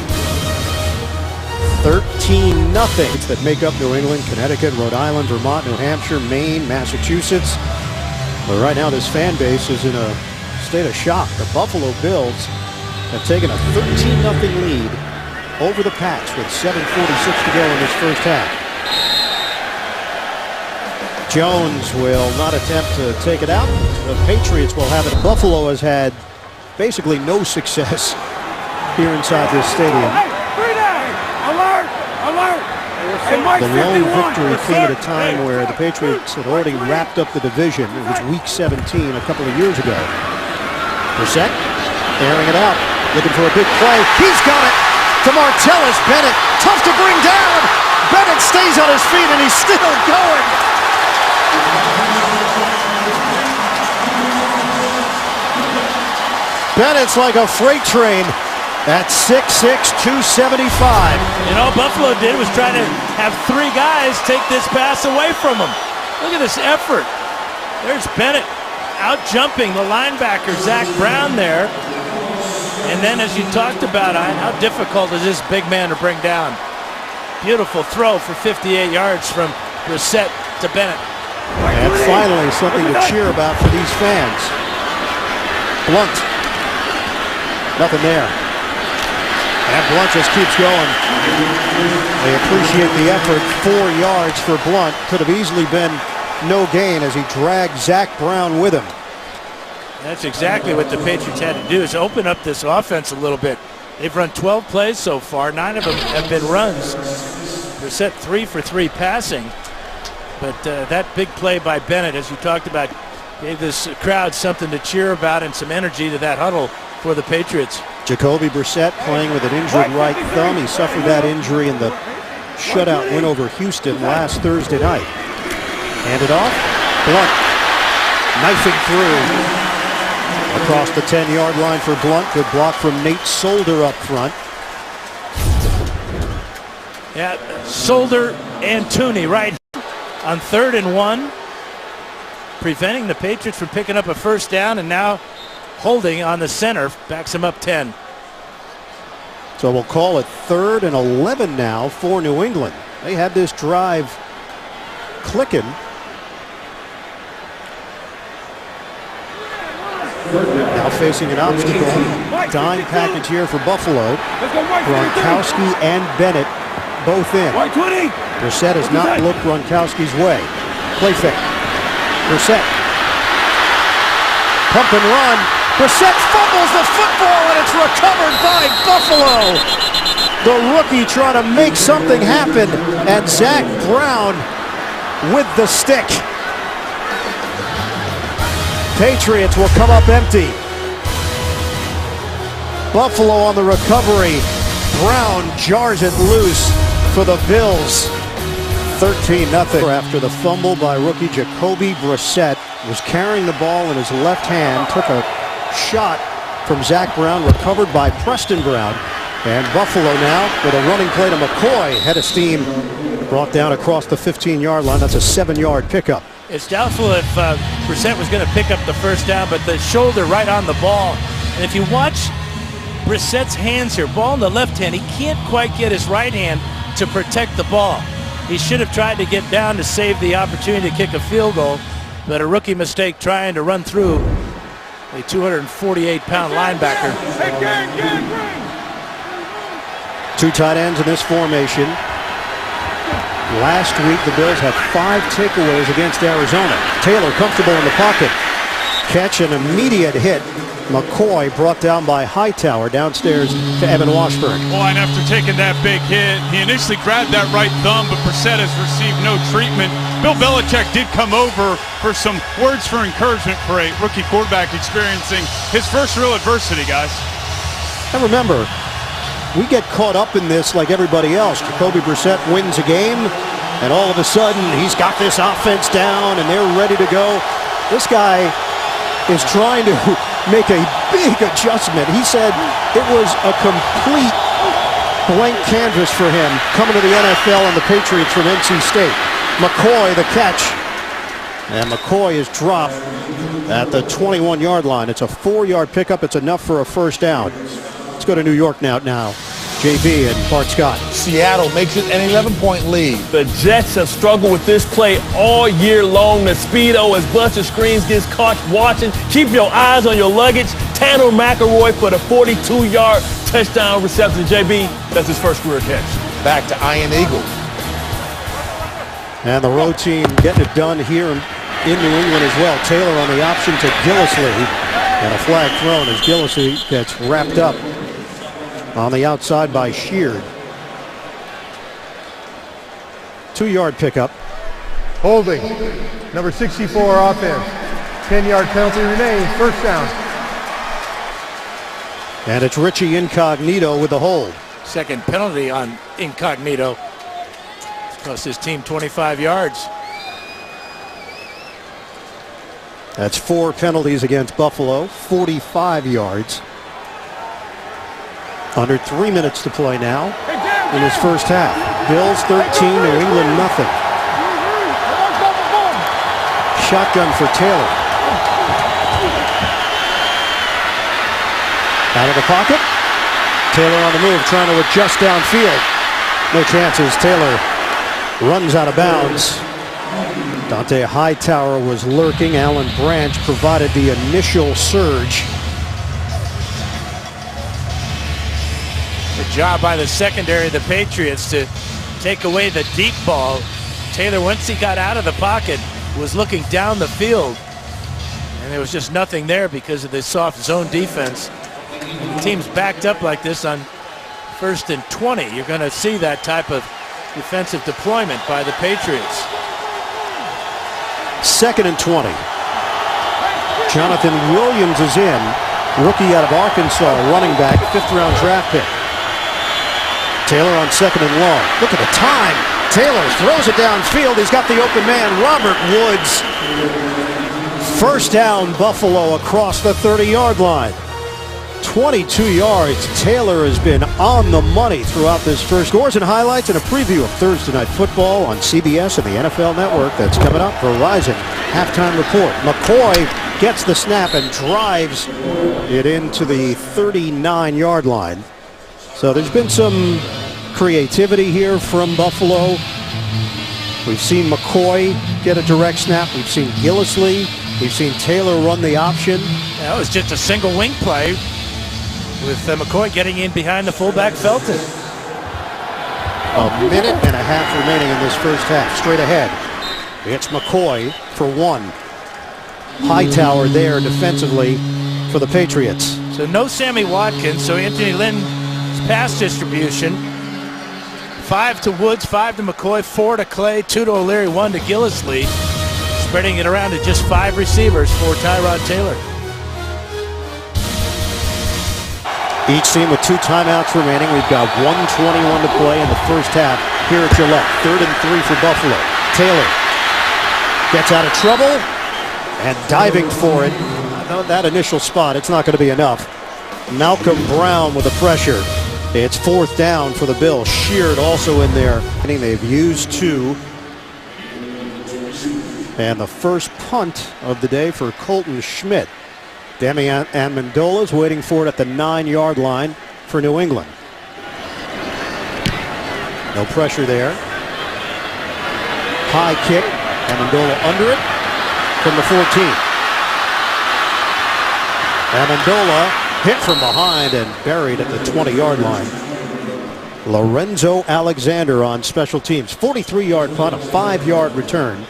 13-0. That make up New England, Connecticut, Rhode Island, Vermont, New Hampshire, Maine, Massachusetts. But right now this fan base is in a state of shock. The Buffalo Bills have taken a 13-0 lead over the Pats with 7:46 to go in this first half. Jones will not attempt to take it out. The Patriots will have it. Buffalo has had basically no success here inside this stadium. The lone victory came at a time where the Patriots had already wrapped up the division. It was week 17 a couple of years ago. Brissett airing it out, looking for a big play. He's got it to Martellus Bennett. Tough to bring down. Bennett stays on his feet and he's still going. Bennett's like a freight train at 6'6", 275. You know, Buffalo did was try to have 3 guys take this pass away from him. Look at this effort. There's Bennett out jumping the linebacker, Zach Brown there. And then as you talked about, how difficult is this big man to bring down? Beautiful throw for 58 yards from Brissett to Bennett. And finally, something to cheer about for these fans. Blunt. Nothing there. And Blunt just keeps going. They appreciate the effort. 4 yards for Blunt. Could have easily been no gain as he dragged Zach Brown with him. That's exactly what the Patriots had to do, is open up this offense a little bit. They've run 12 plays so far. 9 of them have been runs. They're set 3 for 3 passing. But that big play by Bennett, as you talked about, gave this crowd something to cheer about and some energy to that huddle for the Patriots. Jacoby Brissett playing with an injured right thumb. He suffered that injury in the shutout win over Houston last Thursday night. Handed off. Blunt knifing through. Across the 10-yard line for Blunt. Good block from Nate Solder up front. Yeah, Solder and Tooney right on 3rd and 1. Preventing the Patriots from picking up a first down, and now holding on the center. Backs him up 10. So we'll call it 3rd and 11 now for New England. They had this drive clicking. Now facing an obstacle. Dime package here for Buffalo. Gronkowski and Bennett both in. Brissett has not looked Gronkowski's way. Play fake. Brissett. Pump and run. Brissett fumbles the football and it's recovered by Buffalo. The rookie trying to make something happen, and Zach Brown with the stick. Patriots will come up empty. Buffalo on the recovery. Brown jars it loose for the Bills. 13-0 after the fumble by rookie Jacoby Brissett. Was carrying the ball in his left hand. Took a shot from Zach Brown, recovered by Preston Brown. And Buffalo now with a running play to McCoy. Head of steam brought down across the 15-yard line. That's a 7-yard pickup. It's doubtful if Brissett was going to pick up the first down, but the shoulder right on the ball. And if you watch Brissett's hands here, ball in the left hand, he can't quite get his right hand to protect the ball. He should have tried to get down to save the opportunity to kick a field goal, but a rookie mistake trying to run through a 248-pound linebacker. 2 tight ends in this formation. Last week, the Bills had 5 takeaways against Arizona. Taylor comfortable in the pocket. Catch an immediate hit. McCoy brought down by Hightower downstairs to Evan Washburn. Well, and after taking that big hit, he initially grabbed that right thumb, but Brissett has received no treatment. Bill Belichick did come over for some words for encouragement for a rookie quarterback experiencing his first real adversity, guys. And remember, we get caught up in this like everybody else. Jacoby Brissett wins a game, and all of a sudden he's got this offense down and they're ready to go. This guy is trying to make a big adjustment. He said it was a complete blank canvas for him coming to the NFL and the Patriots from NC State. McCoy the catch. And McCoy is dropped at the 21-yard line. It's a 4-yard pickup. It's enough for a first down. Let's go to New York now. JB and Bart Scott. Seattle makes it an 11-point lead. The Jets have struggled with this play all year long. The Speedo, as Buster Screens gets caught watching. Keep your eyes on your luggage. Tanner McElroy for the 42-yard touchdown reception. JB, that's his first career catch. Back to Iron Eagle. And the road team getting it done here in New England as well. Taylor on the option to Gillislee. And a flag thrown as Gillislee gets wrapped up on the outside by Sheard. 2-yard pickup. Holding. Number 64 offense. 10-yard penalty remains. First down. And it's Richie Incognito with the hold. Second penalty on Incognito. Cost his team 25 yards. That's 4 penalties against Buffalo, 45 yards. Under 3 minutes to play now in this first half. Bills 13, New England nothing. Shotgun for Taylor. Out of the pocket. Taylor on the move, trying to adjust downfield. No chances. Taylor runs out of bounds. Dante Hightower was lurking. Alan Branch provided the initial surge. The job by the secondary of the Patriots to take away the deep ball. Taylor, once he got out of the pocket, was looking down the field, and there was just nothing there because of the soft zone defense. When the team's backed up like this on 1st and 20, you're going to see that type of defensive deployment by the Patriots. 2nd and 20. Jonathan Williams is in. Rookie out of Arkansas, running back, 5th-round draft pick. Taylor on 2nd and long. Look at the time. Taylor throws it downfield. He's got the open man, Robert Woods. 1st down, Buffalo across the 30-yard line. 22 yards. Taylor has been on the money throughout this first. Scores and highlights and a preview of Thursday Night Football on CBS and the NFL Network. That's coming up. Verizon halftime report. McCoy gets the snap and drives it into the 39-yard line. So there's been some creativity here from Buffalo. We've seen McCoy get a direct snap. We've seen Gillislee. We've seen Taylor run the option. That was just a single wing play with McCoy getting in behind the fullback Felton. A minute and a half remaining in this first half. Straight ahead. It's McCoy for 1. Hightower there defensively for the Patriots. So no Sammy Watkins, so Anthony Lynn's pass distribution. 5 to Woods, 5 to McCoy, 4 to Clay, 2 to O'Leary, 1 to Gillislee. Spreading it around to just 5 receivers for Tyrod Taylor. Each team with 2 timeouts remaining. We've got 1:21 to play in the first half here at Gillette. 3rd and 3 for Buffalo. Taylor gets out of trouble and diving for it. That initial spot, it's not going to be enough. Malcolm Brown with the pressure. It's 4th down for the Bills. Sheard also in there. They've used 2. And the first punt of the day for Colton Schmidt. Demi Amendola's waiting for it at the 9-yard line for New England. No pressure there. High kick. Amendola under it from the 14. Amendola hit from behind and buried at the 20-yard line. Lorenzo Alexander on special teams. 43-yard punt, a 5-yard return.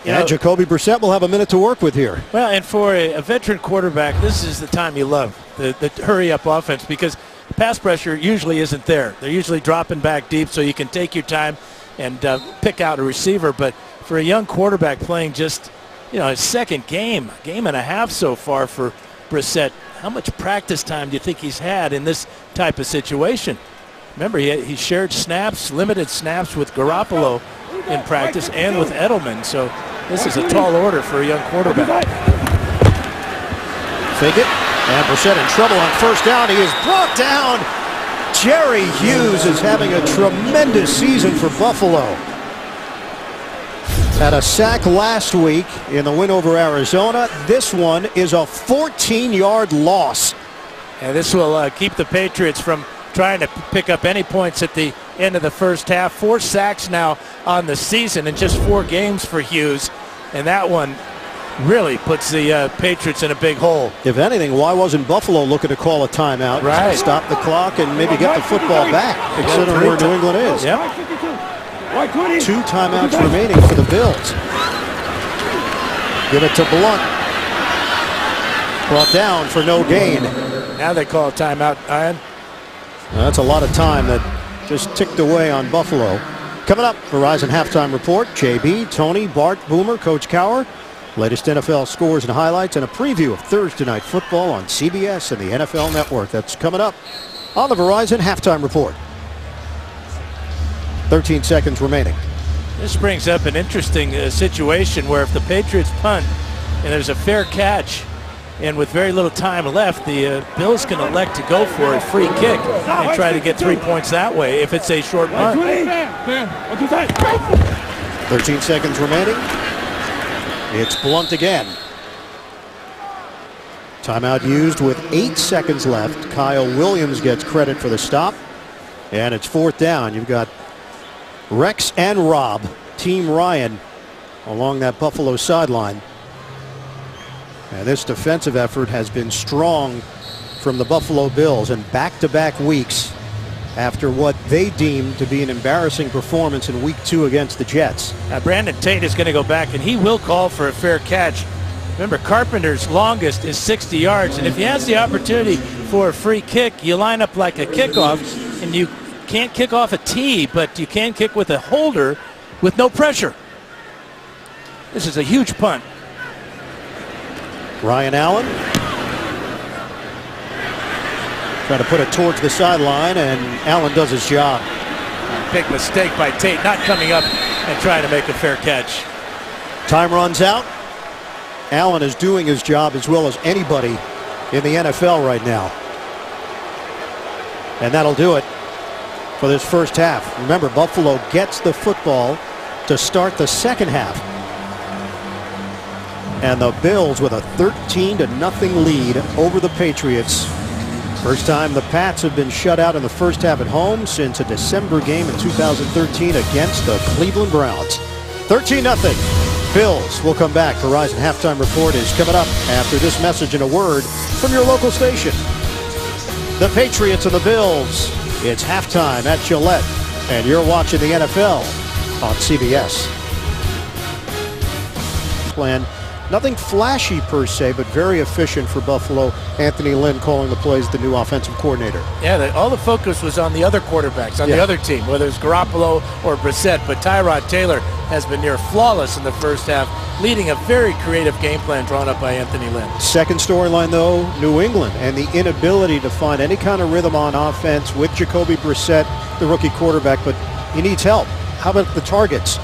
And Jacoby Brissett will have a minute to work with here. Well, and for a veteran quarterback, this is the time you love, the hurry-up offense, because the pass pressure usually isn't there. They're usually dropping back deep, so you can take your time and pick out a receiver. But for a young quarterback playing just, his second game, game and a half so far for Brissett, how much practice time do you think he's had in this type of situation? Remember, he shared snaps, limited snaps with Garoppolo in practice and with Edelman, so this is a tall order for a young quarterback. Fake it, and Brissett in trouble on 1st down. He is brought down. Jerry Hughes is having a tremendous season for Buffalo. Had a sack last week in the win over Arizona. This one is a 14-yard loss. And this will keep the Patriots from trying to pick up any points at the end of the first half. 4 sacks now on the season in just 4 games for Hughes. And that one really puts the Patriots in a big hole. If anything, why wasn't Buffalo looking to call a timeout? Right. Stop the clock and maybe get the football back, considering where New England is. Yep. 2 timeouts remaining for the Bills. Give it to Blunt. Brought down for no gain. Now they call a timeout, Ian. That's a lot of time that just ticked away on Buffalo. Coming up, Verizon halftime report. JB, Tony, Bart, Boomer, Coach Cower. Latest NFL scores and highlights and a preview of Thursday Night Football on CBS and the NFL Network. That's coming up on the Verizon halftime report. 13 seconds remaining. This brings up an interesting situation where if the Patriots punt and there's a fair catch, and with very little time left, the Bills can elect to go for a free kick and try to get 3 points that way if it's a short punt. 13 seconds remaining. It's Blunt again. Timeout used with 8 seconds left. Kyle Williams gets credit for the stop. And it's 4th down. You've got Rex and Rob, Team Ryan, along that Buffalo sideline. And this defensive effort has been strong from the Buffalo Bills in back-to-back weeks after what they deemed to be an embarrassing performance in week 2 against the Jets. Brandon Tate is going to go back, and he will call for a fair catch. Remember, Carpenter's longest is 60 yards, and if he has the opportunity for a free kick, you line up like a kickoff, and you can't kick off a tee, but you can kick with a holder with no pressure. This is a huge punt. Ryan Allen trying to put it towards the sideline, and Allen does his job. Big mistake by Tate, not coming up and trying to make a fair catch. Time runs out. Allen is doing his job as well as anybody in the NFL right now. And that'll do it for this first half. Remember, Buffalo gets the football to start the second half. And the Bills with a 13-0 lead over the Patriots. First time the Pats have been shut out in the first half at home since a December game in 2013 against the Cleveland Browns. 13-0. Bills. We'll come back. Verizon Halftime Report is coming up after this message and a word from your local station. The Patriots and the Bills. It's halftime at Gillette, and you're watching the NFL on CBS. Plan. Nothing flashy per se, but very efficient for Buffalo. Anthony Lynn calling the plays, the new offensive coordinator. Yeah, all the focus was on the other quarterbacks, on the other team, whether it's Garoppolo or Brissett. But Tyrod Taylor has been near flawless in the first half, leading a very creative game plan drawn up by Anthony Lynn. Second storyline, though, New England and the inability to find any kind of rhythm on offense with Jacoby Brissett, the rookie quarterback, but he needs help. How about the targets?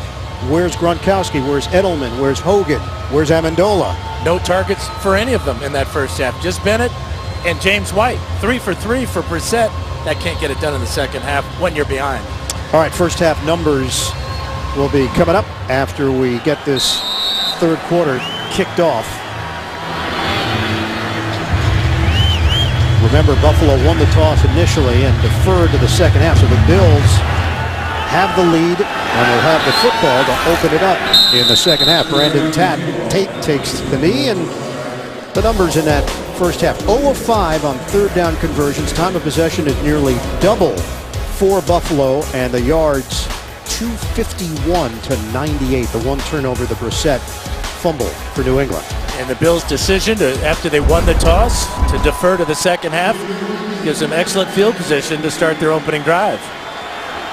Where's Gronkowski? Where's Edelman? Where's Hogan? Where's Amendola? No targets for any of them in that first half. Just Bennett and James White. 3 for 3 for Brissett. That can't get it done in the second half when you're behind. All right, first half numbers will be coming up after we get this third quarter kicked off. Remember, Buffalo won the toss initially and deferred to the second half, so the Bills have the lead and will have the football to open it up in the second half. Brandon Tate takes the knee, and the numbers in that first half. 0 of 5 on third down conversions. Time of possession is nearly double for Buffalo, and the yards 251 to 98. The one turnover, the Brissett fumble for New England. And the Bills' decision to, after they won the toss, to defer to the second half gives them excellent field position to start their opening drive.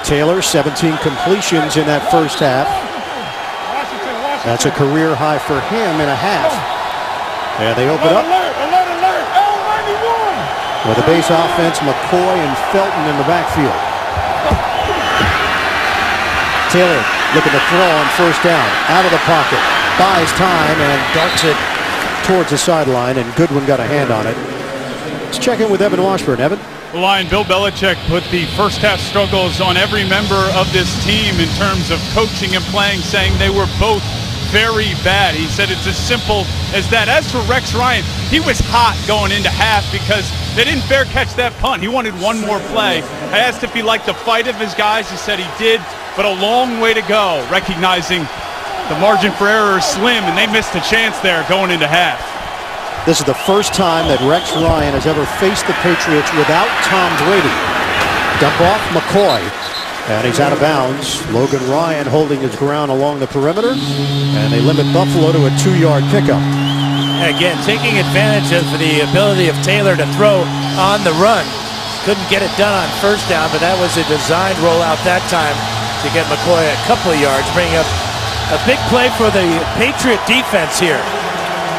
Taylor, 17 completions in that first half. That's a career high for him in a half. And they open up with a base offense, McCoy and Felton in the backfield. Taylor looking to throw on first down, out of the pocket, buys time and darts it towards the sideline, and Goodwin got a hand on it. Let's check in with Evan Washburn. Evan? Bill Belichick put the first half struggles on every member of this team in terms of coaching and playing, saying they were both very bad. He said it's as simple as that. As for Rex Ryan, he was hot going into half because they didn't fair catch that punt. He wanted one more play. I asked if he liked the fight of his guys. He said he did, but a long way to go, recognizing the margin for error is slim, and they missed a chance there going into half. This is the first time that Rex Ryan has ever faced the Patriots without Tom Brady. Dump off McCoy, and he's out of bounds. Logan Ryan holding his ground along the perimeter, and they limit Buffalo to a 2-yard pickup. Again, taking advantage of the ability of Taylor to throw on the run. Couldn't get it done on first down, but that was a designed rollout that time to get McCoy a couple of yards, bringing up a big play for the Patriot defense here.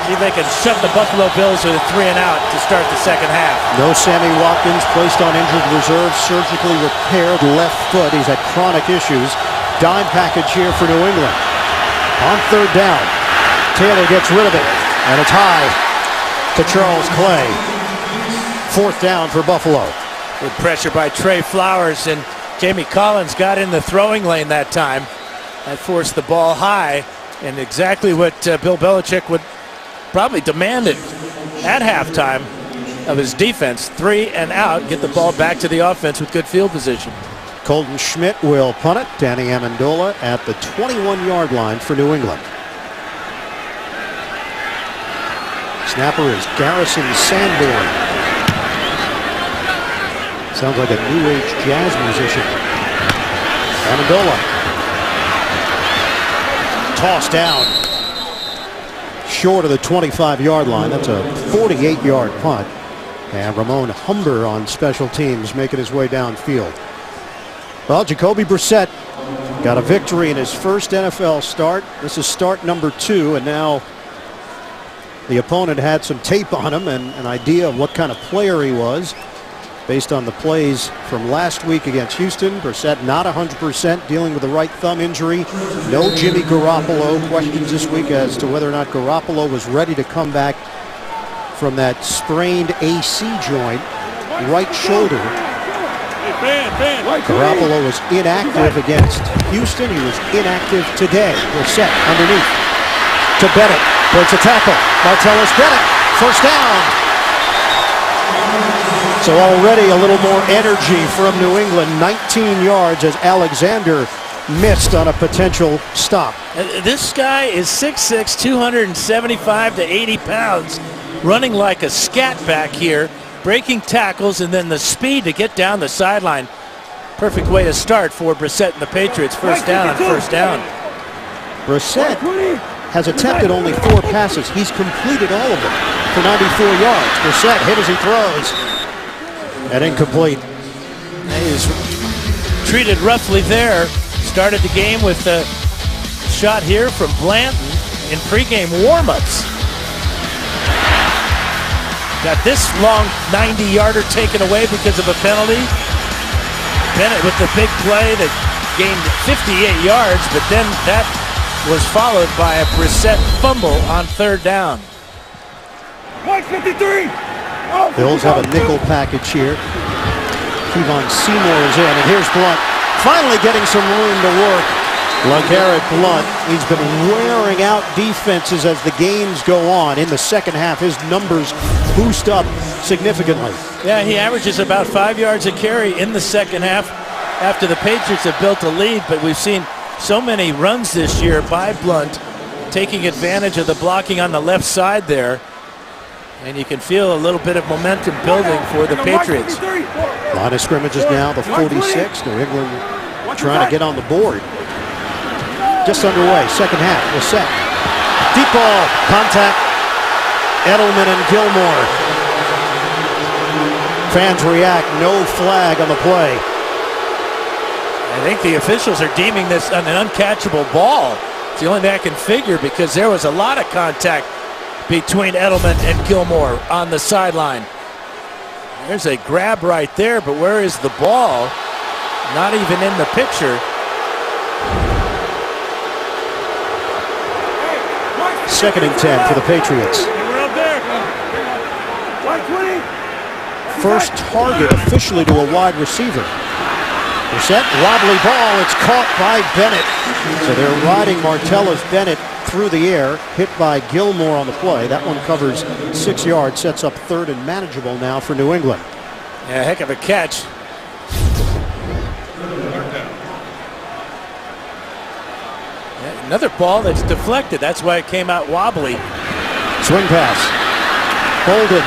See if they can shut the Buffalo Bills with a 3-and-out to start the second half. No Sammy Watkins, placed on injured reserve, surgically repaired left foot. He's had chronic issues. Dime package here for New England. On third down, Taylor gets rid of it, and it's high to Charles Clay. Fourth down for Buffalo. Good pressure by Trey Flowers, and Jamie Collins got in the throwing lane that time. That forced the ball high, and exactly what Bill Belichick would probably demanded at halftime of his defense. 3-and-out, get the ball back to the offense with good field position. Colton Schmidt will punt it. Danny Amendola at the 21-yard line for New England. Snapper is Garrison Sanborn. Sounds like a new age jazz musician. Amendola. Tossed down. Short of the 25-yard line. That's a 48-yard punt. And Ramon Humber on special teams making his way downfield. Well, Jacoby Brissett got a victory in his first NFL start. This is start number 2, and now the opponent had some tape on him and an idea of what kind of player he was based on the plays from last week against Houston. Brissett not 100%, dealing with a right thumb injury. No Jimmy Garoppolo. Questions this week as to whether or not Garoppolo was ready to come back from that sprained AC joint, right shoulder. Garoppolo was inactive against Houston. He was inactive today. Brissett underneath to Bennett. Breaks a tackle. Martellus Bennett. First down. So already a little more energy from New England. 19 yards as Alexander missed on a potential stop. This guy is 6'6", 275 to 80 pounds, running like a scat back here, breaking tackles, and then the speed to get down the sideline. Perfect way to start for Brissett and the Patriots. First down on first down. Brissett has attempted only 4 passes. He's completed all of them for 94 yards. Brissett hit as he throws. And incomplete. He's treated roughly there. Started the game with a shot here from Blanton in pregame warmups. Got this long 90-yarder taken away because of a penalty. Bennett with the big play that gained 58 yards, but then that was followed by a Brissett fumble on third down. 153. Bills have a nickel package here. Kevon Seymour is in, and here's Blunt finally getting some room to work. LeGarrette Blunt, he's been wearing out defenses as the games go on. In the second half, his numbers boost up significantly. Yeah, he averages about 5 yards a carry in the second half after the Patriots have built a lead, but we've seen so many runs this year by Blunt, taking advantage of the blocking on the left side there. And you can feel a little bit of momentum building for the Patriots. Line of scrimmage is now the 46. New England trying to get on the board. Just underway, second half, we're set. Deep ball, contact, Edelman and Gilmore. Fans react, no flag on the play. I think the officials are deeming this an uncatchable ball. It's the only thing I can figure because there was a lot of contact between Edelman and Gilmore on the sideline. There's a grab right there, but where is the ball? Not even in the picture. Second and 10 for the Patriots. First target officially to a wide receiver. Brissett, wobbly ball, it's caught by Bennett. So they're riding Martellus Bennett through the air, hit by Gilmore on the play. That one covers 6 yards, sets up third and manageable now for New England. Yeah, heck of a catch. Yeah, another ball that's deflected. That's why it came out wobbly. Swing pass. Bolden.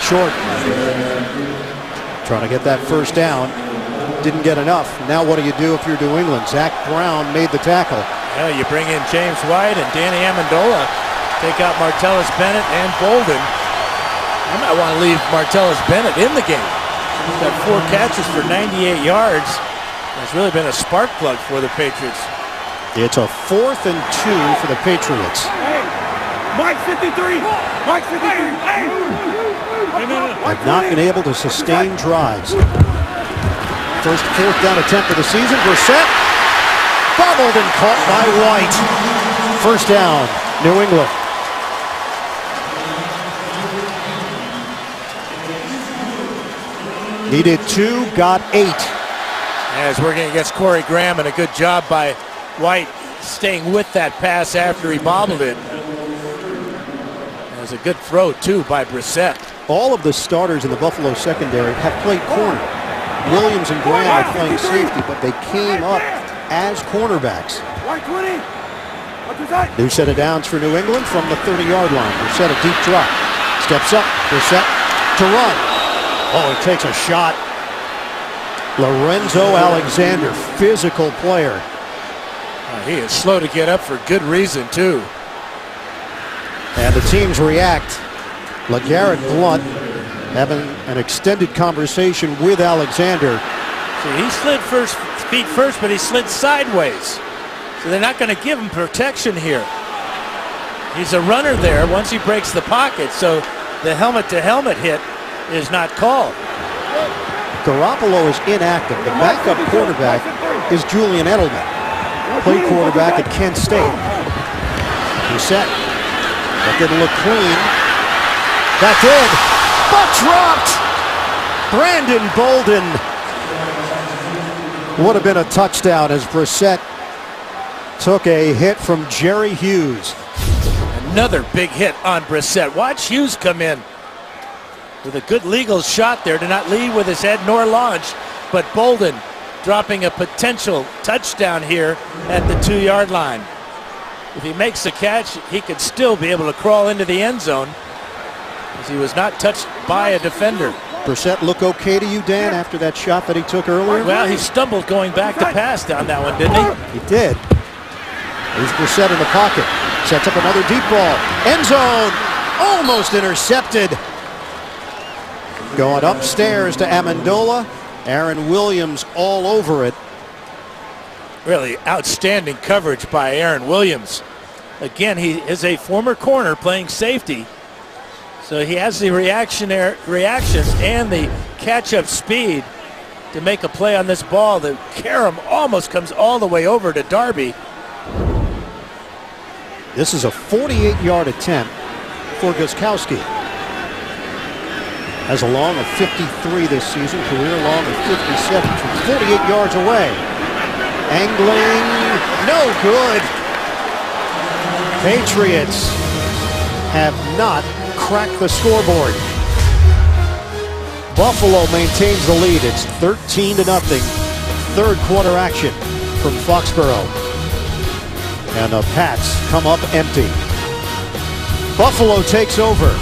Short. Trying to get that first down. Didn't get enough. Now what do you do if you're New England? Zach Brown made the tackle. Yeah, you bring in James White and Danny Amendola. Take out Martellus Bennett and Bolden. I might want to leave Martellus Bennett in the game. He's got 4 catches for 98 yards. It's really been a spark plug for the Patriots. It's a 4th and 2 for the Patriots. Mike 53. Mike 53. Have not been able to sustain drives. First 4th down attempt of the season. Brissett bobbled and caught by White. First down, New England. Needed 2, got 8. As working against Corey Graham, and a good job by White staying with that pass after he bobbled it. It was a good throw, too, by Brissett. All of the starters in the Buffalo secondary have played corner. Williams and Graham are playing safety, but they came up as cornerbacks. New set of downs for New England from the 30-yard line. Brissett a deep drop. Steps up. Brissett to run. Oh, he takes a shot. Lorenzo Alexander, physical player. He is slow to get up for good reason, too. And the teams react. LeGarrette Blount having an extended conversation with Alexander. See, he slid feet first, but he slid sideways. So they're not going to give him protection here. He's a runner there once he breaks the pocket, so the helmet-to-helmet hit is not called. Garoppolo is inactive. The backup quarterback is Julian Edelman, played quarterback at Kent State. He's set. That didn't look clean. That did. But dropped. Brandon Bolden. Would have been a touchdown as Brissett took a hit from Jerry Hughes. Another big hit on Brissett. Watch Hughes come in with a good legal shot there to not lead with his head nor launch. But Bolden dropping a potential touchdown here at the 2-yard line. If he makes the catch, he could still be able to crawl into the end zone as he was not touched by a defender. Brissett look okay to you, Dan, after that shot that he took earlier? Well, he stumbled going back to pass down that one, didn't he? He did. Here's Brissett in the pocket. Sets up another deep ball. End zone. Almost intercepted. Going upstairs to Amendola. Aaron Williams all over it. Really outstanding coverage by Aaron Williams. Again, he is a former corner playing safety. So he has the reactions and the catch-up speed to make a play on this ball. The carom almost comes all the way over to Darby. This is a 48-yard attempt for Gostkowski. Has a long of 53 this season, career long of 57 from 48 yards away. Angling, no good. Patriots have not cracked the scoreboard. Buffalo maintains the lead. It's 13-0. Third quarter action from Foxborough. And the Pats come up empty. Buffalo takes over.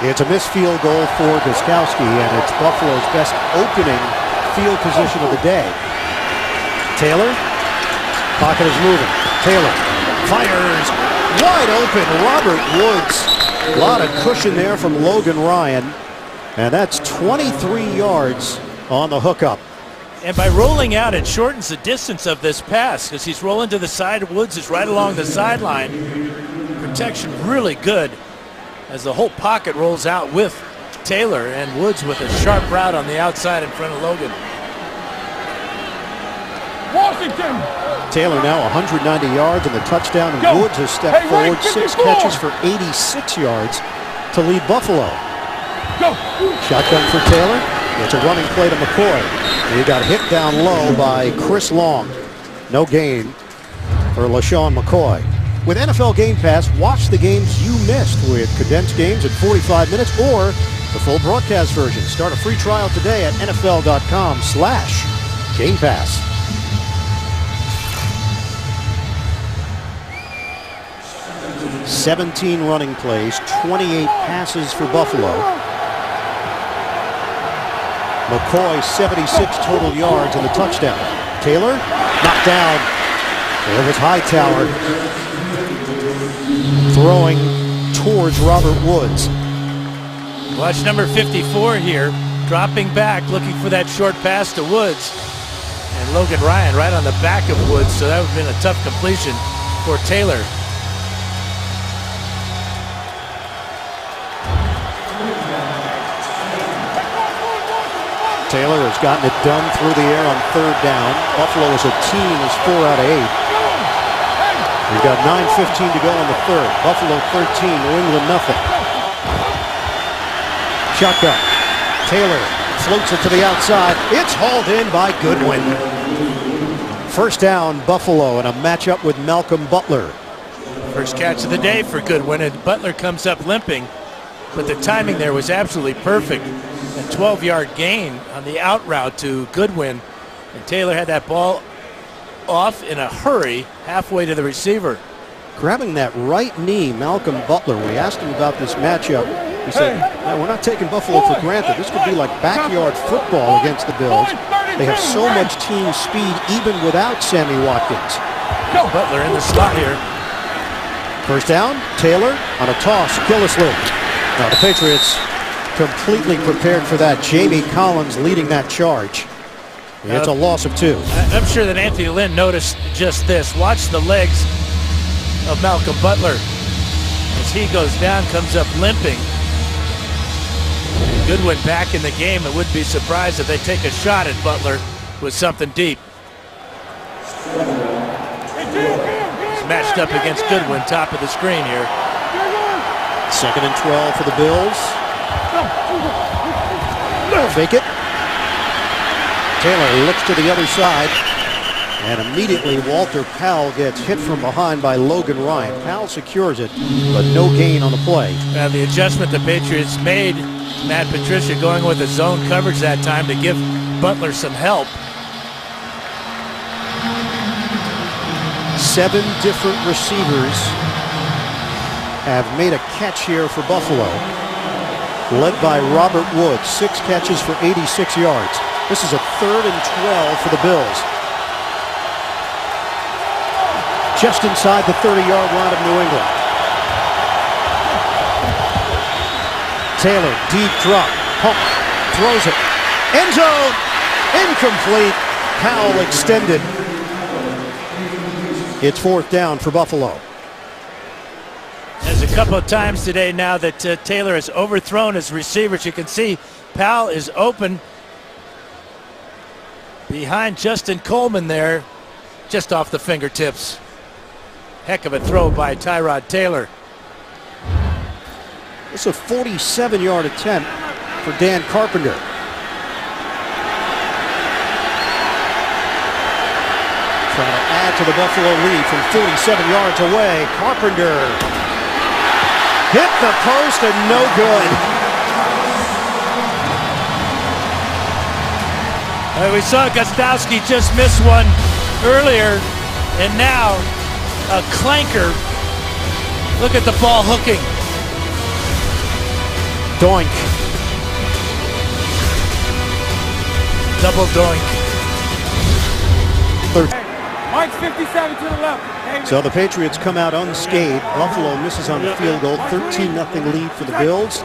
It's a missed field goal for Gostkowski, and it's Buffalo's best opening field position of the day. Taylor, pocket is moving. Taylor fires wide open. Robert Woods. A lot of cushion there from Logan Ryan, and that's 23 yards on the hookup. And by rolling out, it shortens the distance of this pass because he's rolling to the side. Woods is right along the sideline. Protection really good as the whole pocket rolls out with Taylor, and Woods with a sharp route on the outside in front of Logan. Washington. Taylor now 190 yards and the touchdown, and Woods has stepped forward, 6 catches for 86 yards to lead Buffalo. Go. Shotgun for Taylor. It's a running play to McCoy. He got hit down low by Chris Long. No gain for LaShawn McCoy. With NFL Game Pass, watch the games you missed with condensed games in 45 minutes or the full broadcast version. Start a free trial today at NFL.com/Game Pass. $17 running plays, 28 passes for Buffalo. McCoy 76 total yards and the touchdown. Taylor knocked down. There was Hightower throwing towards Robert Woods. Watch number 54 here, dropping back, looking for that short pass to Woods. And Logan Ryan right on the back of Woods, so that would have been a tough completion for Taylor. Taylor has gotten it done through the air on third down. Buffalo as a team is 4 out of 8. We've got 9:15 to go in the third. Buffalo 13, New England nothing. Shotgun. Taylor floats it to the outside. It's hauled in by Goodwin. First down, Buffalo, in a matchup with Malcolm Butler. First catch of the day for Goodwin, and Butler comes up limping, but the timing there was absolutely perfect. A 12-yard gain on the out route to Goodwin, and Taylor had that ball off in a hurry halfway to the receiver. grabbing that right knee, Malcolm Butler. We asked him about this matchup. He said, "No, we're not taking Buffalo for granted. This could be like backyard football against the Bills. They have so much team speed even without Sammy Watkins." Butler in the slot here. First down, Taylor on a toss, Gillislee. Now the Patriots completely prepared for that. Jamie Collins leading that charge. It's a loss of 2. I'm sure that Anthony Lynn noticed just this. Watch the legs of Malcolm Butler. As he goes down, comes up limping. Goodwin back in the game. I wouldn't be surprised if they take a shot at Butler with something deep. He's matched up against Goodwin, top of the screen here. 2nd and 12 for the Bills. Fake it. Taylor looks to the other side, and immediately Walter Powell gets hit from behind by Logan Ryan. Powell secures it, but no gain on the play. The adjustment the Patriots made, Matt Patricia going with a zone coverage that time to give Butler some help. 7 different receivers have made a catch here for Buffalo, led by Robert Woods, 6 catches for 86 yards. This is a 3rd and 12 for the Bills. Just inside the 30-yard line of New England. Taylor, deep drop, pump, throws it. End zone, incomplete. Powell extended. It's 4th down for Buffalo. There's a couple of times today now that Taylor has overthrown his receivers. You can see Powell is open behind Justin Coleman there, just off the fingertips. Heck of a throw by Tyrod Taylor. It's a 47-yard attempt for Dan Carpenter. Trying to add to the Buffalo lead from 47 yards away. Carpenter hit the post and no good. We saw Gostowski just miss one earlier, and now a clanker. Look at the ball hooking. Doink. Double doink. Mark's 57 to the left. So the Patriots come out unscathed. Buffalo misses on the field goal. 13-0 lead for the Bills.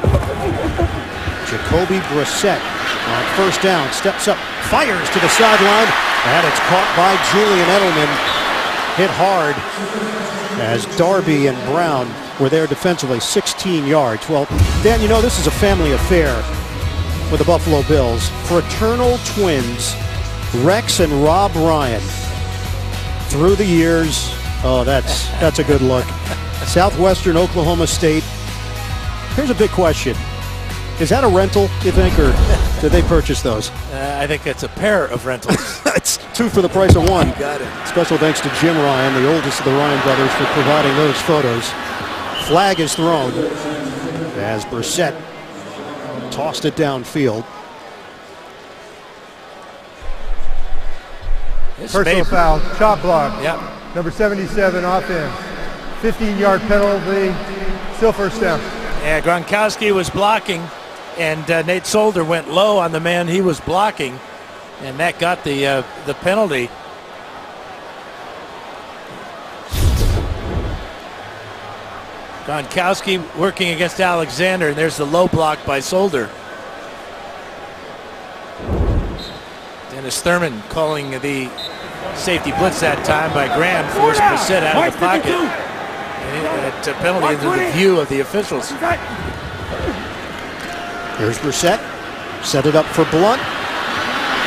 Jacoby Brissett on first down, steps up, fires to the sideline, and it's caught by Julian Edelman. Hit hard as Darby and Brown were there defensively, 16 yards. Well, Dan, you know this is a family affair with the Buffalo Bills. Fraternal twins, Rex and Rob Ryan. Through the years, oh, that's a good look. Southwestern Oklahoma State. Here's a big question. Is that a rental, you think, or did they purchase those? I think it's a pair of rentals. It's 2 for the price of 1. You got it. Special thanks to Jim Ryan, the oldest of the Ryan brothers, for providing those photos. Flag is thrown as Brissett tossed it downfield. Personal foul, chop block. Yep. Number 77 offense. 15-yard penalty, still first down. Yeah, Gronkowski was blocking, and Nate Solder went low on the man he was blocking, and that got the penalty. Gronkowski working against Alexander, and there's the low block by Solder. Dennis Thurman calling the safety blitz that time by Graham, forced Brissett out of the pocket. And a penalty into the view of the officials. Here's Brissett. Set it up for Blunt.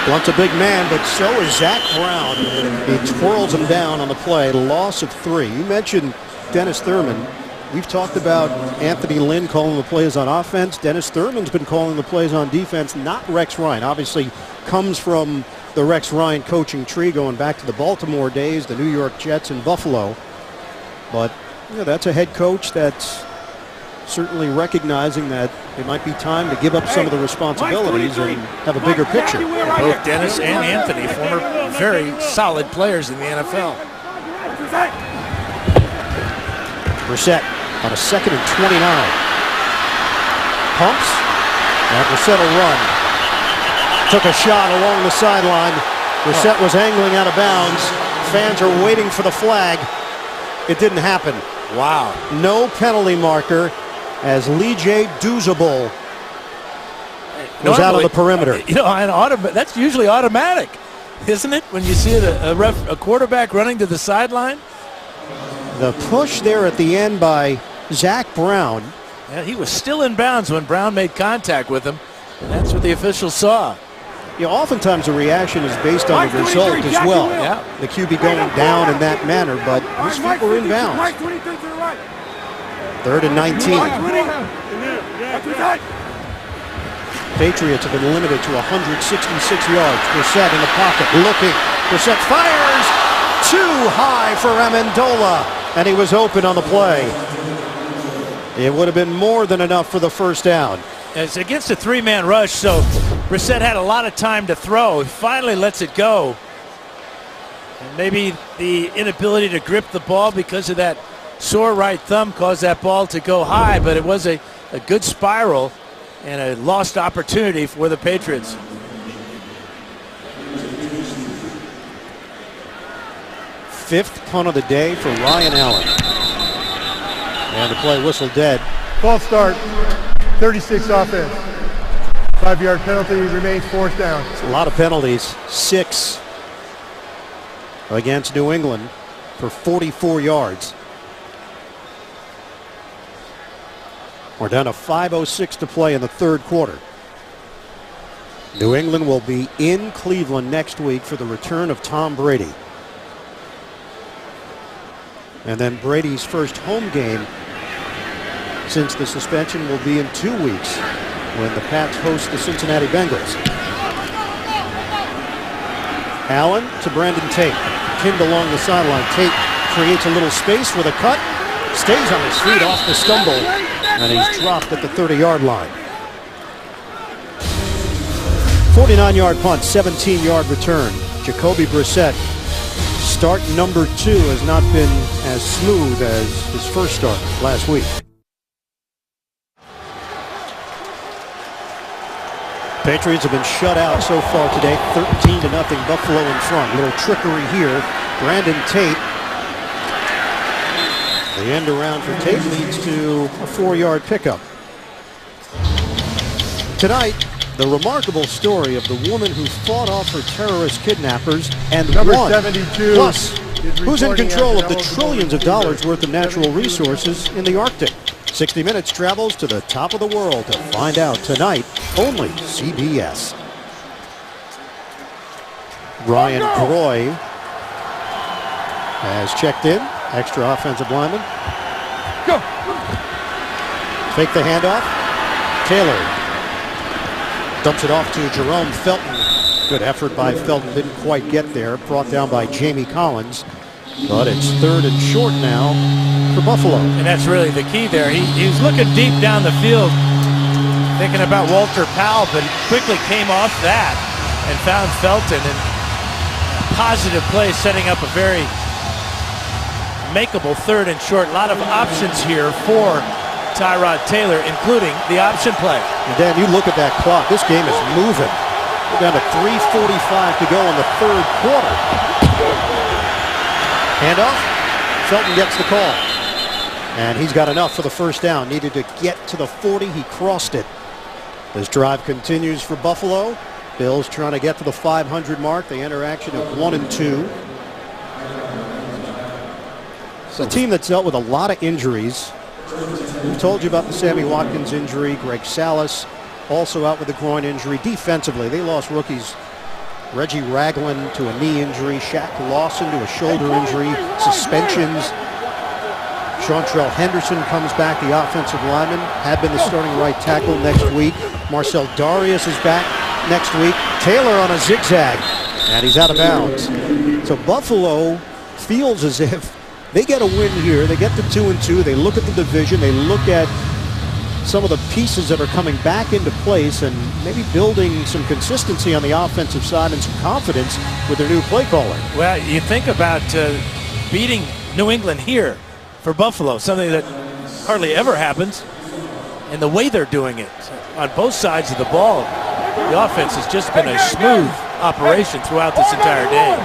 Blunt's a big man, but so is Zach Brown. He twirls him down on the play. Loss of 3. You mentioned Dennis Thurman. We've talked about Anthony Lynn calling the plays on offense. Dennis Thurman's been calling the plays on defense, not Rex Ryan. Obviously comes from the Rex Ryan coaching tree going back to the Baltimore days, the New York Jets and Buffalo. But you know, that's a head coach that's certainly recognizing that it might be time to give up some of the responsibilities and have a bigger picture. Both Dennis and Anthony, former very solid players in the NFL. Brissett on a 2nd and 29. Pumps, and Brissett will run. Took a shot along the sideline. Brissett was angling out of bounds. Fans are waiting for the flag. It didn't happen. Wow. No penalty marker as Lee J. Douzable was out on the perimeter. You know, that's usually automatic, isn't it? When you see a quarterback running to the sideline. The push there at the end by Zach Brown. Yeah, he was still in bounds when Brown made contact with him, and that's what the officials saw. You know, othentimes the reaction is based on the result as well. Yeah. The QB going down in that manner, but these feet were in bounds. 3rd and 19. Patriots have been limited to 166 yards. Brissett in the pocket, looking. Brissett fires too high for Amendola, and he was open on the play. It would have been more than enough for the first down. It's against a 3-man rush, so Brissett had a lot of time to throw. He finally lets it go. And maybe the inability to grip the ball because of that sore right thumb caused that ball to go high, but it was a good spiral and a lost opportunity for the Patriots. Fifth punt of the day for Ryan Allen. And the play whistle dead. False start. 36 offense. 5-yard penalty remains 4th down. It's a lot of penalties. 6 against New England for 44 yards. We're down to 5:06 to play in the 3rd quarter. New England will be in Cleveland next week for the return of Tom Brady. And then Brady's first home game since the suspension will be in 2 weeks when the Pats host the Cincinnati Bengals. Allen to Brandon Tate. Pinned along the sideline. Tate creates a little space for the cut. Stays on his feet off the stumble. And he's dropped at the 30-yard line. 49-yard punt, 17-yard return. Jacoby Brissett. Start number 2 has not been as smooth as his first start last week. Patriots have been shut out so far today, 13-0 Buffalo in front. Little trickery here. Brandon Tate. The end around for Tate leads to a 4-yard pickup. Tonight, the remarkable story of the woman who fought off her terrorist kidnappers and Number won. 72. Plus, who's in control of the trillions of dollars worth of natural resources in the Arctic? 60 Minutes travels to the top of the world to find out tonight, only CBS. Ryan Groy has checked in, extra offensive lineman. Go. Fake the handoff. Taylor dumps it off to Jerome Felton. Good effort by Felton, didn't quite get there. Brought down by Jamie Collins. But it's 3rd and short now for Buffalo. And that's really the key there. He was looking deep down the field, thinking about Walter Powell, but quickly came off that and found Felton. And positive play, setting up a very makeable 3rd and short. A lot of options here for Tyrod Taylor, including the option play. And Dan, you look at that clock. This game is moving. We're down to 3:45 to go in the 3rd quarter. Handoff. Felton gets the call. And he's got enough for the first down. Needed to get to the 40. He crossed it. This drive continues for Buffalo. Bills trying to get to the 500 mark. They enter action at 1-2. It's a team that's dealt with a lot of injuries. We told you about the Sammy Watkins injury. Greg Salas also out with a groin injury. Defensively, they lost rookies Reggie Ragland to a knee injury, Shaq Lawson to a shoulder injury, suspensions. Chantrell Henderson comes back, the offensive lineman, had been the starting right tackle next week. Marcel Darius is back next week. Taylor on a zigzag, and he's out of bounds. So Buffalo feels as if they get a win here. They get to 2-2. They look at the division. They look at some of the pieces that are coming back into place and maybe building some consistency on the offensive side and some confidence with their new play caller. Well, you think about beating New England here, for Buffalo, something that hardly ever happens. And the way they're doing it on both sides of the ball, the offense has just been a smooth operation throughout this entire day.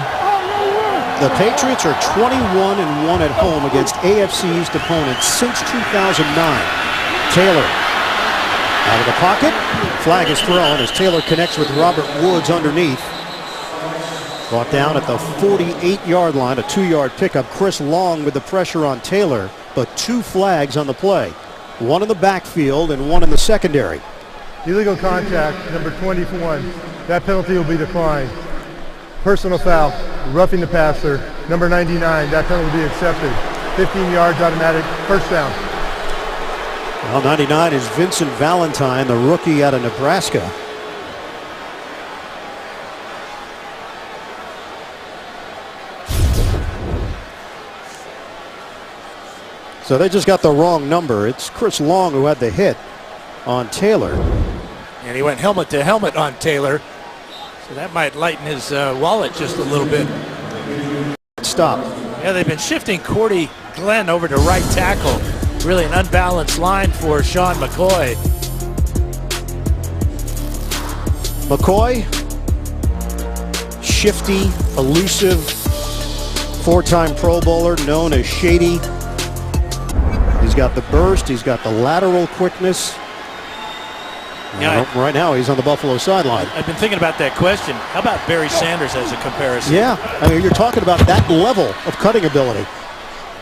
The Patriots are 21-1 at home against AFC East opponents since 2009. Taylor out of the pocket. Flag is thrown as Taylor connects with Robert Woods underneath. Brought down at the 48-yard line, a 2-yard pickup. Chris Long with the pressure on Taylor, but 2 flags on the play. One in the backfield and one in the secondary. Illegal contact, number 21. That penalty will be declined. Personal foul, roughing the passer, number 99. That penalty will be accepted. 15 yards, automatic, first down. Well, 99 is Vincent Valentine, the rookie out of Nebraska. So they just got the wrong number. It's Chris Long who had the hit on Taylor. And he went helmet to helmet on Taylor. So that might lighten his wallet just a little bit. Stop. Yeah, they've been shifting Cordy Glenn over to right tackle. Really an unbalanced line for Sean McCoy. McCoy, shifty, elusive, 4-time Pro Bowler known as Shady. He's got the burst, he's got the lateral quickness. Yeah, right now he's on the Buffalo sideline. I've been thinking about that question. How about Barry Sanders as a comparison? Yeah, I mean, you're talking about that level of cutting ability.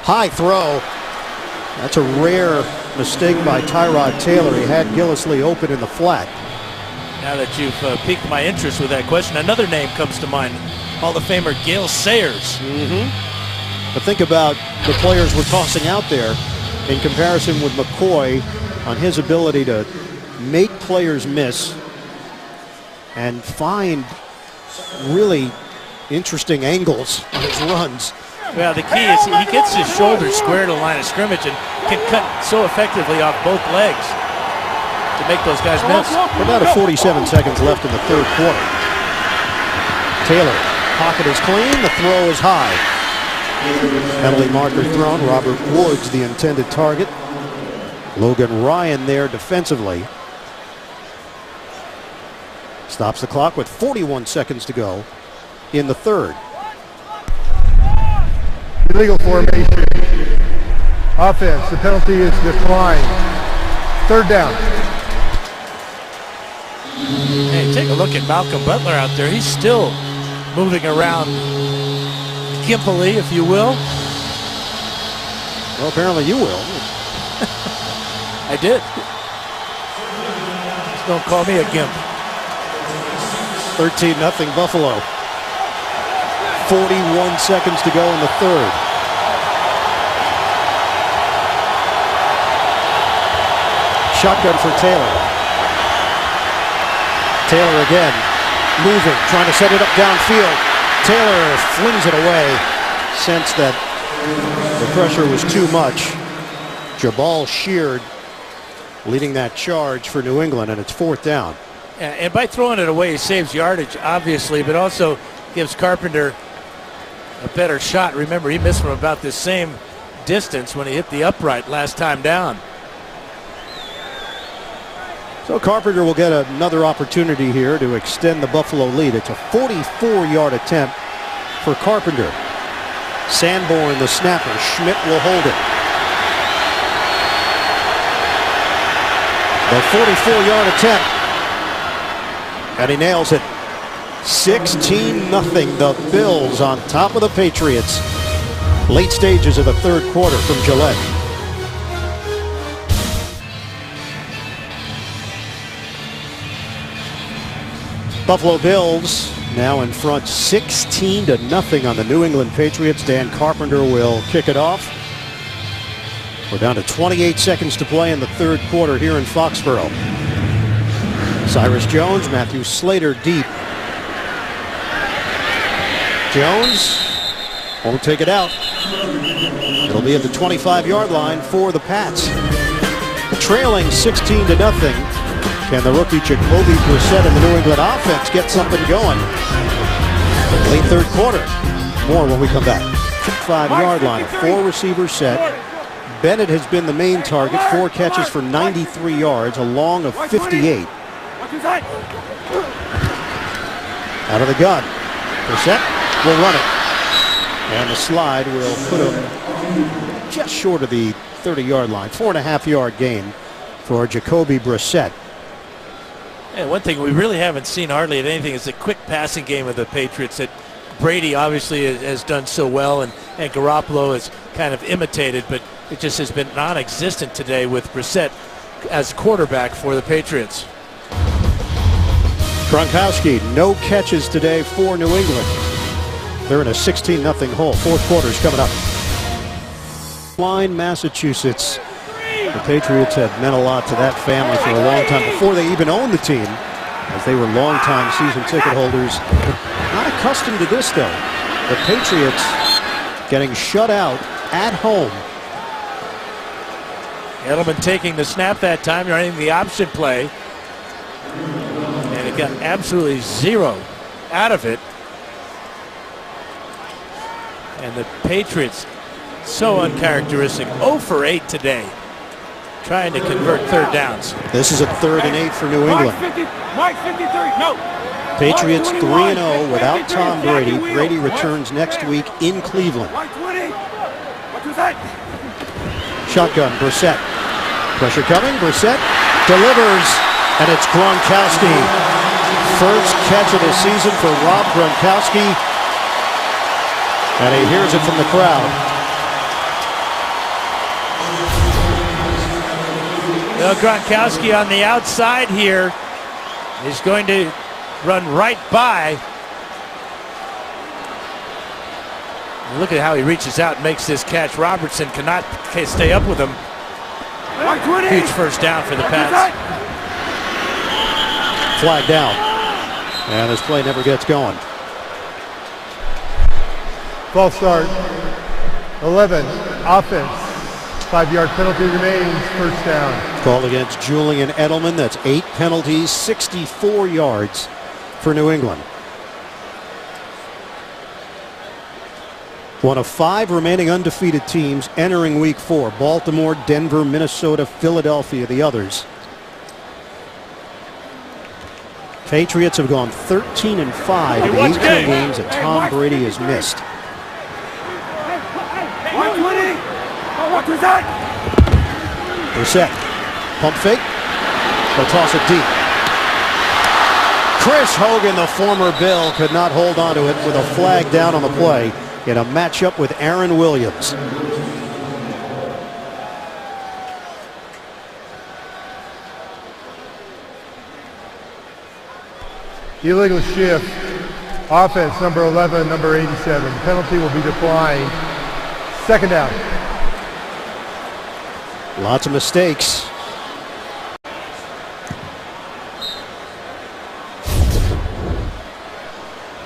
High throw. That's a rare mistake by Tyrod Taylor. He had Gillislee open in the flat. Now that you've piqued my interest with that question, another name comes to mind. Hall of Famer Gale Sayers. But think about the players we're tossing out there in comparison with McCoy on his ability to make players miss and find really interesting angles on his runs. Well, the key is he gets his shoulders square to the line of scrimmage and can cut so effectively off both legs to make those guys miss. We're down to 47 seconds left in the third quarter. Taylor, pocket is clean, the throw is high. Penalty marker thrown. Robert Woods, the intended target. Logan Ryan there defensively. Stops the clock with 41 seconds to go in the third. Illegal formation. Offense, the penalty is declined. Third down. Hey, take a look at Malcolm Butler out there. He's still moving around gimpily, if you will. Well, apparently you will. I did. Just don't call me a gimp. 13-0 Buffalo. 41 seconds to go in the third. Shotgun for Taylor. Taylor again, moving, trying to set it up downfield. Taylor flings it away. Sensed that the pressure was too much. Jabal Sheard leading that charge for New England, and it's fourth down. And by throwing it away, he saves yardage, obviously, but also gives Carpenter a better shot. Remember, he missed from about the same distance when he hit the upright last time down. So Carpenter will get another opportunity here to extend the Buffalo lead. It's a 44-yard attempt for Carpenter. Sanborn, the snapper. Schmidt will hold it. The 44-yard attempt. And he nails it. 16-0. The Bills on top of the Patriots. Late stages of the third quarter from Gillette. Buffalo Bills now in front 16-0 on the New England Patriots. Dan Carpenter will kick it off. We're down to 28 seconds to play in the third quarter here in Foxborough. Cyrus Jones, Matthew Slater deep. Jones won't take it out. It'll be at the 25-yard line for the Pats. Trailing 16-0. Can the rookie Jacoby Brissett and the New England offense get something going? Late third quarter. More when we come back. 5-yard line, 4 receiver set. Bennett has been the main target. 4 catches for 93 yards, a long of 58. Out of the gun. Brissett will run it. And the slide will put him just short of the 30-yard line. 4.5-yard gain for Jacoby Brissett. And one thing we really haven't seen hardly at anything is the quick passing game of the Patriots that Brady obviously has done so well, and Garoppolo has kind of imitated, but it just has been non-existent today with Brissett as quarterback for the Patriots. Gronkowski, no catches today for New England. They're in a 16-0 hole. Fourth quarter's coming up. Line, Massachusetts. The Patriots have meant a lot to that family for a long time before they even owned the team, as they were longtime season ticket holders. Not accustomed to this, though. The Patriots getting shut out at home. Edelman taking the snap that time, running the option play. And it got absolutely zero out of it. And the Patriots, so uncharacteristic, 0 for 8 today, trying to convert third downs. This is a 3rd and 8 for New England. Mike 53, no. Patriots 3-0 without Tom Brady. Brady returns next week in Cleveland. Mike 20. What was that? Shotgun, Brissett. Pressure coming, Brissett delivers, and it's Gronkowski. First catch of the season for Rob Gronkowski, and he hears it from the crowd. Well, Gronkowski on the outside here is going to run right by. And look at how he reaches out and makes this catch. Robertson cannot stay up with him. Huge first down for the Pats. Flag down. And this play never gets going. False start. 11. Offense. 5-yard penalty remains. First down. Called against Julian Edelman. That's 8 penalties, 64 yards for New England. One of 5 remaining undefeated teams entering week 4. Baltimore, Denver, Minnesota, Philadelphia, the others. Patriots have gone 13-5 in the 18 games that Tom Brady has missed. Brissett, pump fake, they'll toss it deep. Chris Hogan, the former Bill, could not hold on to it with a flag down on the play in a matchup with Aaron Williams. Illegal shift. Offense, number 11, number 87. Penalty will be declined. Second down. Lots of mistakes.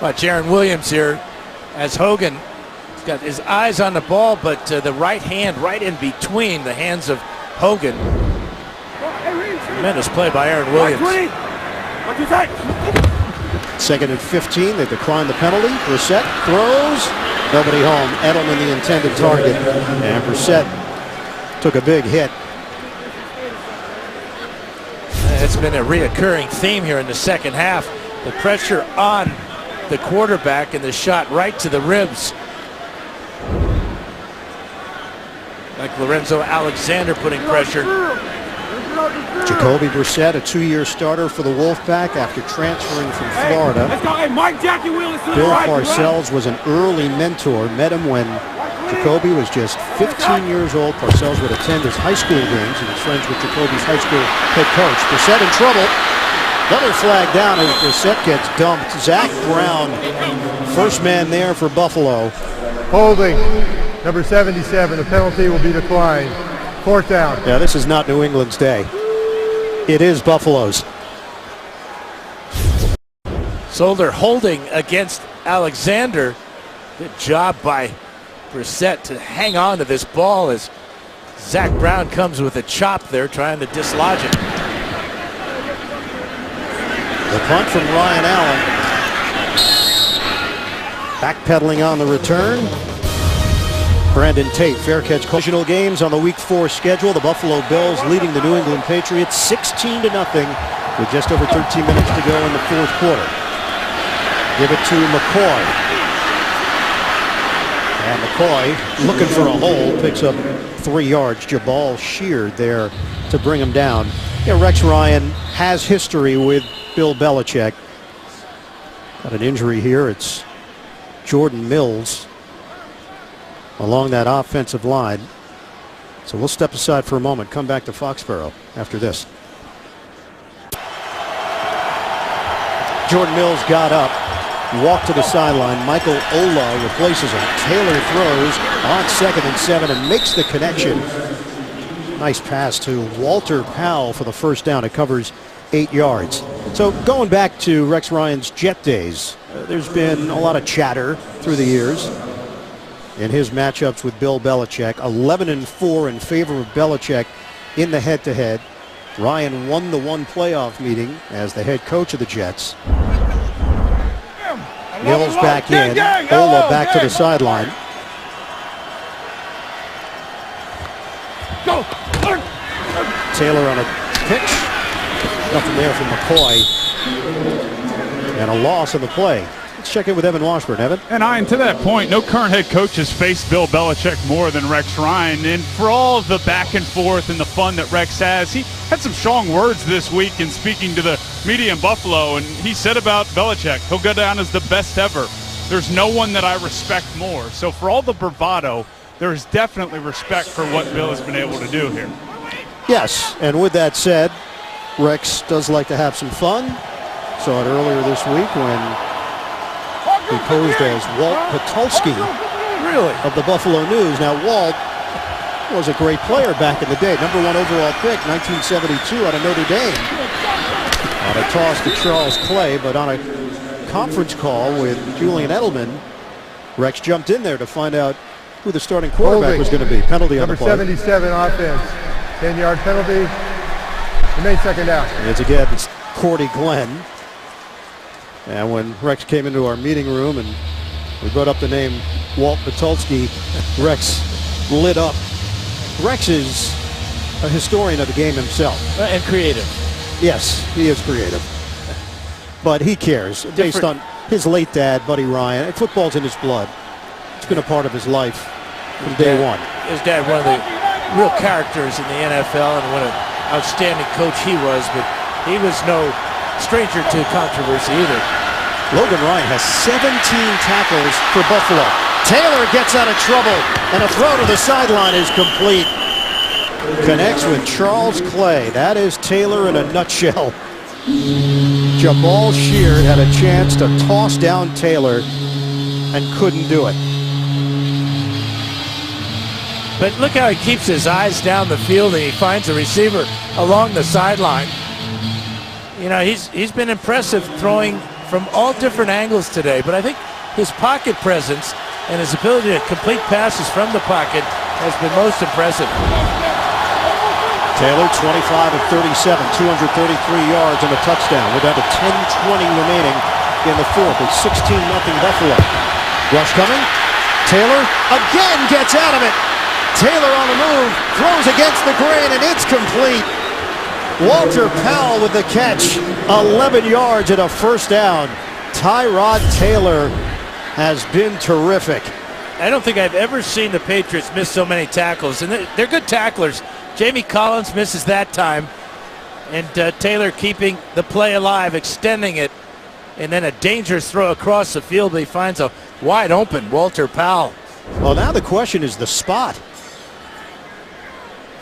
Watch Aaron Williams here as Hogan has got his eyes on the ball, but the right hand right in between the hands of Hogan. Tremendous play by Aaron Williams. Second and 15. They decline the penalty. Brissett throws. Nobody home. Edelman the intended target. And Brissett took a big hit. It's been a reoccurring theme here in the second half. The pressure on the quarterback and the shot right to the ribs. Like Lorenzo Alexander putting pressure. Jacoby Brissett, a 2-year starter for the Wolfpack after transferring from Florida. Let's go. Hey, Mike Jackie Willis to the Bill right. Parcells was an early mentor. Met him when Jacoby was just 15 years old. Parcells would attend his high school games and was friends with Jacoby's high school head coach. Brissett in trouble. Another flag down as Brissett gets dumped. Zach Brown, first man there for Buffalo. Holding. Number 77. The penalty will be declined. Fourth down. Yeah, this is not New England's day. It is Buffalo's. Solder holding against Alexander. Good job by Brissett to hang on to this ball as Zach Brown comes with a chop there trying to dislodge it. The punt from Ryan Allen. Backpedaling on the return. Brandon Tate, fair catch. Divisional games on the Week 4 schedule. The Buffalo Bills leading the New England Patriots 16-0 with just over 13 minutes to go in the fourth quarter. Give it to McCoy. And McCoy, looking for a hole, picks up 3 yards. Jabal sheared there to bring him down. Yeah, Rex Ryan has history with Bill Belichick. Got an injury here. It's Jordan Mills along that offensive line. So we'll step aside for a moment, come back to Foxborough after this. Jordan Mills got up, walked to the sideline. Michael Ola replaces him. Taylor throws on 2nd and 7 and makes the connection. Nice pass to Walter Powell for the first down. It covers 8 yards. So going back to Rex Ryan's Jet days, there's been a lot of chatter through the years in his matchups with Bill Belichick. 11-4 in favor of Belichick in the head-to-head. Ryan won the one playoff meeting as the head coach of the Jets. Mills back in. Ola back to the sideline. Taylor on a pitch. Nothing there from McCoy. And a loss on the play. Let's check in with Evan Washburn. Evan? And Ian, to that point, no current head coach has faced Bill Belichick more than Rex Ryan. And for all the back and forth and the fun that Rex has, he had some strong words this week in speaking to the media in Buffalo. And he said about Belichick, he'll go down as the best ever. There's no one that I respect more. So for all the bravado, there's definitely respect for what Bill has been able to do here. Yes, and with that said, Rex does like to have some fun. Saw it earlier this week when he posed as Walt Patulski of the Buffalo News. Now, Walt was a great player back in the day. #1 overall pick, 1972 out of Notre Dame. On a toss to Charles Clay, but on a conference call with Julian Edelman, Rex jumped in there to find out who the starting quarterback was going to be. Penalty on the play. Number 77 offense. 10-yard penalty. Remain second down. And it's again, it's Cordy Glenn. And when Rex came into our meeting room and we brought up the name Walt Patulski, Rex lit up. Rex is a historian of the game himself. And creative. Yes, he is creative. But he cares based on his late dad, Buddy Ryan. Football's in his blood. It's been a part of his life from day one. His dad, one of the real characters in the NFL, and what an outstanding coach he was, but he was no stranger to controversy either. Logan Ryan has 17 tackles for Buffalo. Taylor gets out of trouble, and a throw to the sideline is complete. Connects with Charles Clay. That is Taylor in a nutshell. Jabal Sheard had a chance to toss down Taylor and couldn't do it. But look how he keeps his eyes down the field and he finds a receiver along the sideline. You know, he's been impressive throwing from all different angles today, but I think his pocket presence and his ability to complete passes from the pocket has been most impressive. Taylor, 25 of 37, 233 yards and a touchdown. We're down to 10:20 remaining in the fourth. It's 16-0 Buffalo. Rush coming. Taylor again gets out of it. Taylor on the move, throws against the grain, and it's complete. Walter Powell with the catch, 11 yards and a first down. Tyrod Taylor has been terrific. I don't think I've ever seen the Patriots miss so many tackles, and they're good tacklers. Jamie Collins misses that time, and Taylor keeping the play alive, extending it, and then a dangerous throw across the field, but he finds a wide open Walter Powell. Well, now the question is the spot.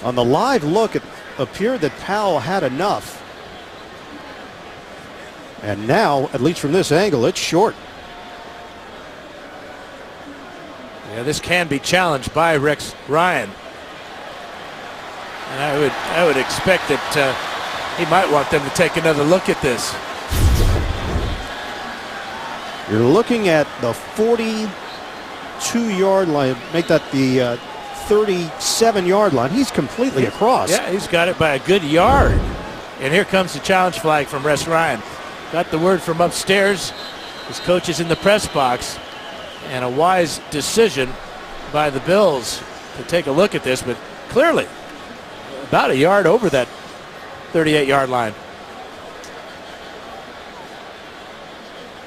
On the live look, it appeared that Powell had enough. And now, at least from this angle, it's short. Yeah, this can be challenged by Rex Ryan. And I would expect that he might want them to take another look at this. You're looking at the 42-yard line. Make that the 37-yard line. He's completely across. Yeah, he's got it by a good yard. And here comes the challenge flag from Rex Ryan. Got the word from upstairs. His coach is in the press box. And a wise decision by the Bills to take a look at this, but clearly about a yard over that 38-yard line.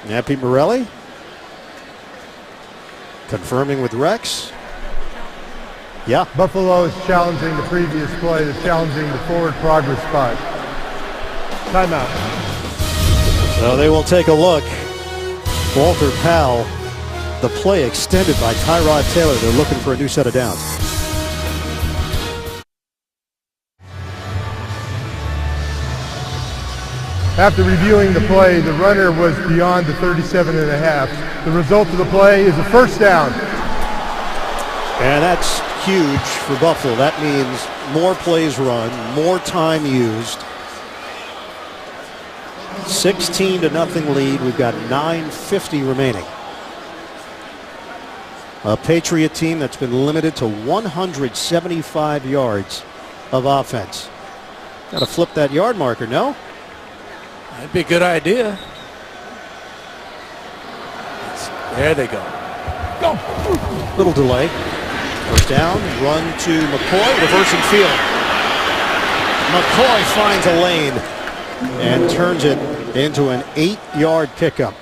Nappy Morelli confirming with Rex. Yeah. Buffalo is challenging the previous play. They're challenging the forward progress spot. Timeout. So they will take a look. Walter Powell, the play extended by Tyrod Taylor. They're looking for a new set of downs. After reviewing the play, the runner was beyond the 37.5. The result of the play is a first down. And that's huge for Buffalo. That means more plays run, more time used. 16-0 lead. We've got 9:50 remaining. A Patriot team that's been limited to 175 yards of offense. Got to flip that yard marker, no? That'd be a good idea. There they go. Little delay. First down, run to McCoy, reversing field. McCoy finds a lane and turns it into an 8-yard pickup.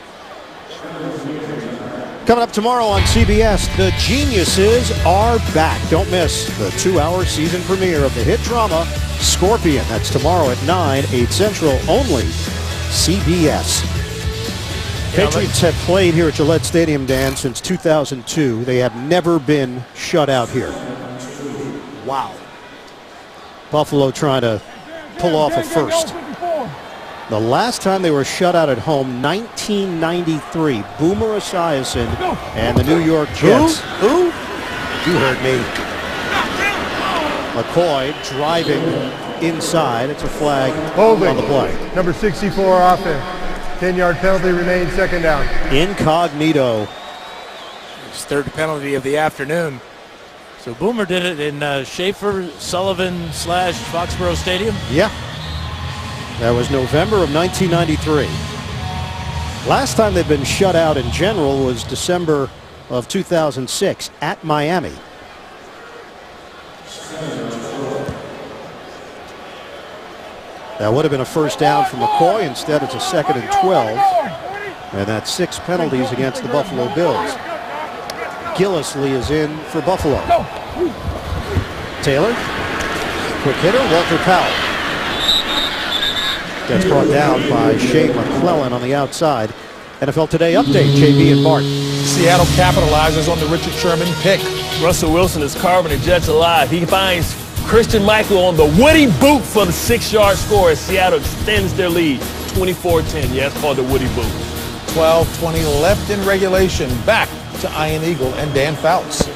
Coming up tomorrow on CBS, the Geniuses are back. Don't miss the 2-hour season premiere of the hit drama Scorpion. That's tomorrow at 9, 8 Central, only CBS. Patriots have played here at Gillette Stadium, Dan, since 2002. They have never been shut out here. Wow. Buffalo trying to pull off a first. The last time they were shut out at home, 1993. Boomer Esiason and the New York Jets. Who? You heard me. McCoy driving inside. It's a flag Holding on the play. Number 64 offense. 10-yard penalty remains, second down. Incognito. His third penalty of the afternoon. So Boomer did it in Schaefer Sullivan / Foxborough Stadium. Yeah. That was November of 1993. Last time they've been shut out in general was December of 2006 at Miami. That would have been a first down for McCoy. Instead, it's a 2nd and 12. And that's 6 penalties against the Buffalo Bills. Gillisley is in for Buffalo. Taylor, quick hitter, Walter Powell. Gets brought down by Shea McClellan on the outside. NFL Today update, JB and Bart. Seattle capitalizes on the Richard Sherman pick. Russell Wilson is carving the Jets alive. He finds Christian Michael on the Woody boot for the 6-yard score as Seattle extends their lead 24-10. Yeah, it's called the Woody boot. 12:20 left in regulation. Back to Ian Eagle and Dan Fouts.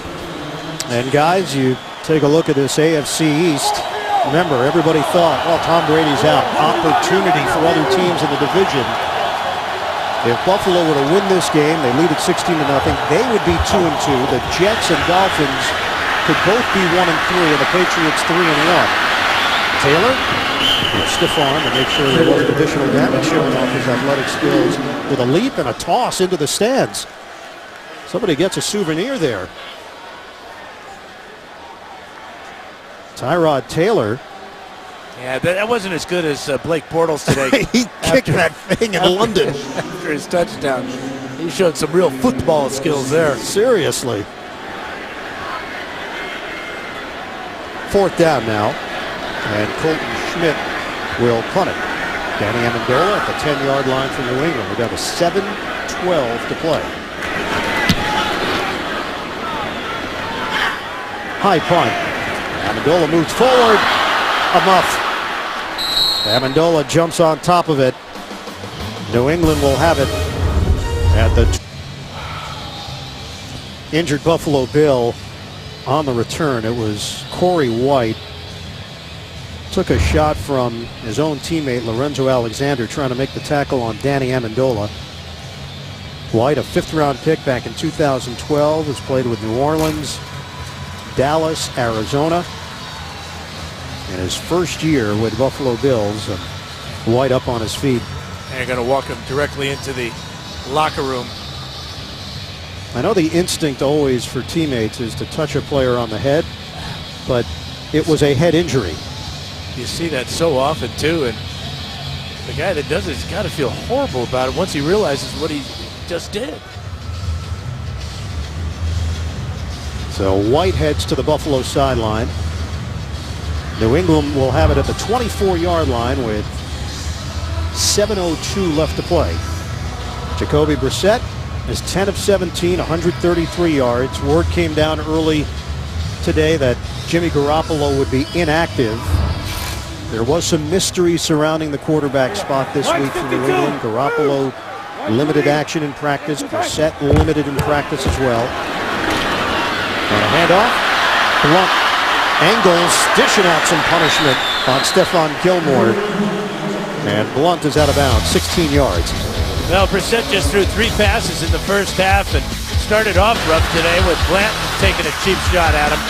And guys, you take a look at this AFC East. Remember, everybody thought, well, Tom Brady's out. Opportunity for other teams in the division. If Buffalo were to win this game, they lead at 16-0. They would be 2-2. The Jets and Dolphins could both be 1-3, and the Patriots 3-1. Taylor, a stiff arm to make sure there wasn't additional damage, showing off his athletic skills with a leap and a toss into the stands. Somebody gets a souvenir there. Tyrod Taylor. Yeah, that wasn't as good as Blake Bortles today. He kicked that thing in London. After his touchdown. He showed some real football skills there. Seriously. 4th down now. And Colton Schmidt will punt it. Danny Amendola at the 10-yard line for New England. We're down to 7:12 to play. High punt. Amendola moves forward. A muff. Amendola jumps on top of it. New England will have it at the injured Buffalo Bill on the return. It was Corey White. Took a shot from his own teammate Lorenzo Alexander trying to make the tackle on Danny Amendola. White, a 5th-round pick back in 2012, has played with New Orleans, Dallas, Arizona. In his first year with Buffalo Bills, White up on his feet. And you're going to walk him directly into the locker room. I know the instinct always for teammates is to touch a player on the head, but it was a head injury. You see that so often too, and the guy that does it's got to feel horrible about it once he realizes what he just did. So White heads to the Buffalo sideline. New England will have it at the 24-yard line with 7:02 left to play. Jacoby Brissett is 10 of 17, 133 yards. Word came down early today that Jimmy Garoppolo would be inactive. There was some mystery surrounding the quarterback spot this week for New England. Garoppolo limited action in practice. Brissett limited in practice as well. And a handoff. Blunt angles, dishing out some punishment on Stephon Gilmore. And Blunt is out of bounds, 16 yards. Well, Brissett just threw 3 passes in the first half and started off rough today with Blanton taking a cheap shot at him.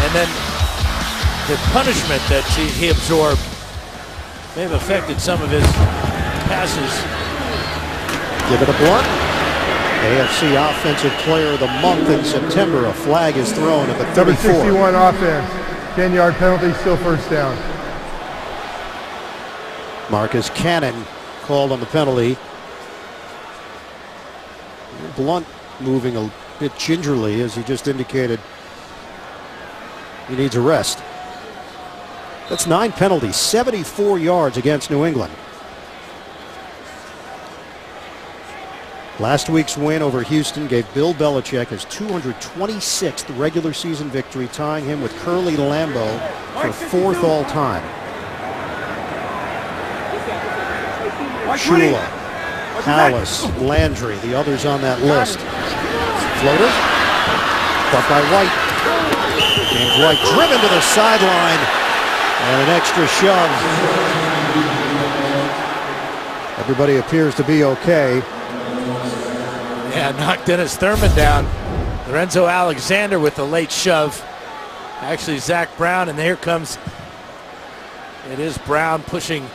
And then the punishment that he absorbed may have affected some of his passes. Give it a Blunt. AFC Offensive Player of the Month in September. A flag is thrown at the 34. Number 61 offense. 10-yard penalty, still first down. Marcus Cannon called on the penalty. Blunt moving a bit gingerly, as he just indicated. He needs a rest. That's 9 penalties, 74 yards against New England. Last week's win over Houston gave Bill Belichick his 226th regular season victory, tying him with Curly Lambeau for 4th all time. Shula, Hallis, Landry, the others on that list. Floater, caught by White. James White driven to the sideline, and an extra shove. Everybody appears to be okay. Yeah, knocked Dennis Thurman down. Lorenzo Alexander with the late shove. Actually, Zach Brown, and here comes, it is Brown pushing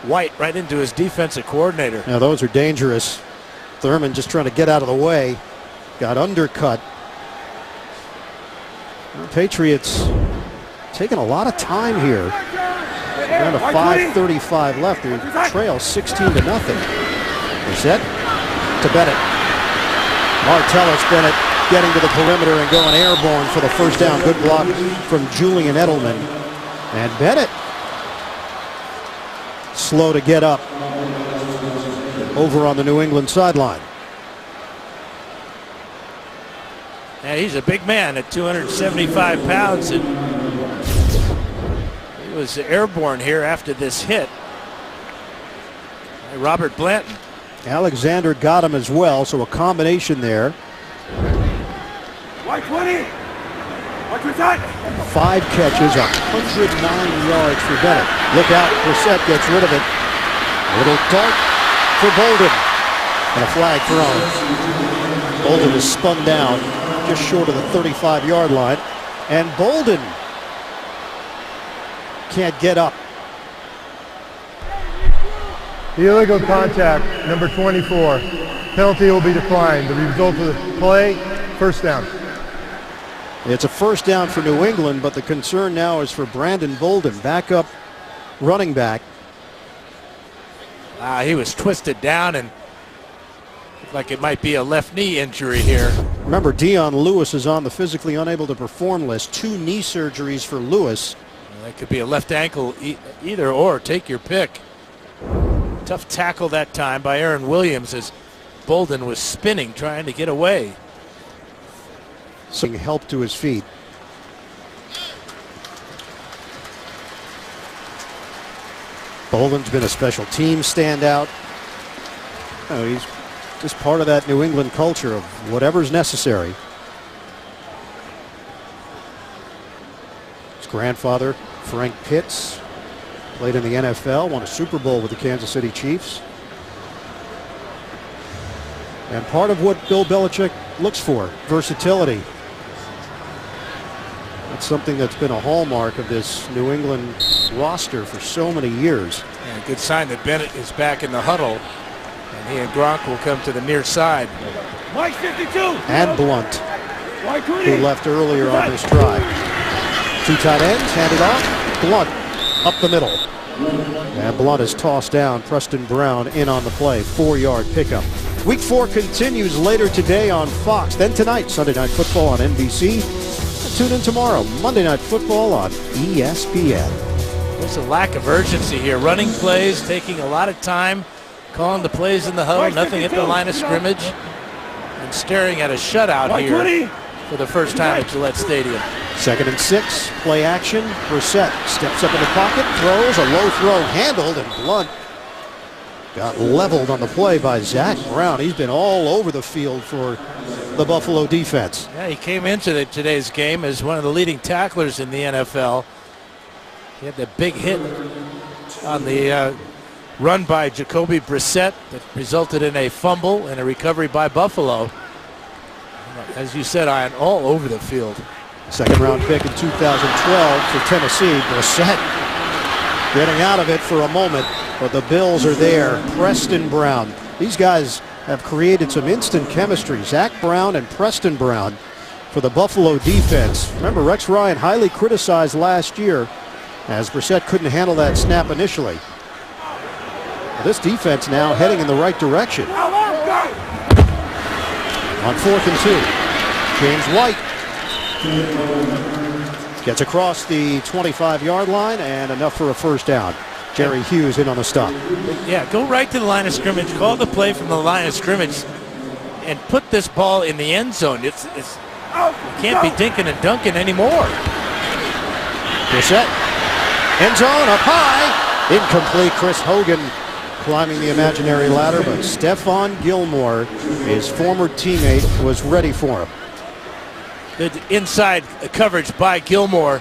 White right into his defensive coordinator. Now those are dangerous. Thurman just trying to get out of the way. Got undercut. The Patriots taking a lot of time here. Down to 5:35 left. They trail 16-0. Brissett to Bennett. Martellus Bennett getting to the perimeter and going airborne for the first down. Good block from Julian Edelman. And Bennett slow to get up over on the New England sideline. Yeah, he's a big man at 275 pounds, and he was airborne here after this hit. Robert Blanton. Alexander got him as well, so a combination there. White 20. Watch your shot. 5 catches, 109 yards for Bennett. Look out, Brissett gets rid of it. A little dart for Bolden. And a flag thrown. Bolden is spun down just short of the 35-yard line. And Bolden can't get up. Illegal contact, number 24. Penalty will be declined. The result of the play, first down. It's a first down for New England, but the concern now is for Brandon Bolden, backup running back. He was twisted down and looked like it might be a left knee injury here. Remember, Dion Lewis is on the physically unable to perform list. 2 knee surgeries for Lewis. That could be a left ankle either or. Take your pick. Tough tackle that time by Aaron Williams as Bolden was spinning trying to get away. Some help to his feet. Bolden's been a special team standout. Oh, he's just part of that New England culture of whatever's necessary. His grandfather, Frank Pitts, played in the NFL, won a Super Bowl with the Kansas City Chiefs. And part of what Bill Belichick looks for, versatility. That's something that's been a hallmark of this New England roster for so many years. And good sign that Bennett is back in the huddle. And he and Gronk will come to the near side. Mike 52. And Blunt, Mike who 20. left earlier on this drive. Two tight ends, handed off. Blunt up the middle. And Blunt is tossed down. Preston Brown in on the play. 4-yard pickup. Week 4 continues later today on Fox. Then tonight, Sunday Night Football on NBC. And tune in tomorrow, Monday Night Football on ESPN. There's a lack of urgency here. Running plays, taking a lot of time, calling the plays in the huddle, nothing at the line of scrimmage, and staring at a shutout here for the first time at Gillette Stadium. 2nd and 6, play action. Brissett steps up in the pocket, throws, a low throw handled, and Blunt got leveled on the play by Zach Brown. He's been all over the field for the Buffalo defense. Yeah, he came into today's game as one of the leading tacklers in the NFL. He had that big hit on the run by Jacoby Brissett that resulted in a fumble and a recovery by Buffalo. As you said, Ian, all over the field. 2nd round pick in 2012 for Tennessee. Brissett getting out of it for a moment, but the Bills are there. Preston Brown. These guys have created some instant chemistry. Zach Brown and Preston Brown for the Buffalo defense. Remember, Rex Ryan highly criticized last year as Brissett couldn't handle that snap initially. Well, this defense now heading in the right direction. On 4th and 2, James White gets across the 25-yard line and enough for a first down. Jerry Hughes in on the stop. Yeah, go right to the line of scrimmage, call the play from the line of scrimmage, and put this ball in the end zone. It can't be dinking and dunking anymore. Brissett, end zone, up high, incomplete. Chris Hogan climbing the imaginary ladder, but Stephon Gilmore, his former teammate, was ready for him. Good inside coverage by Gilmore.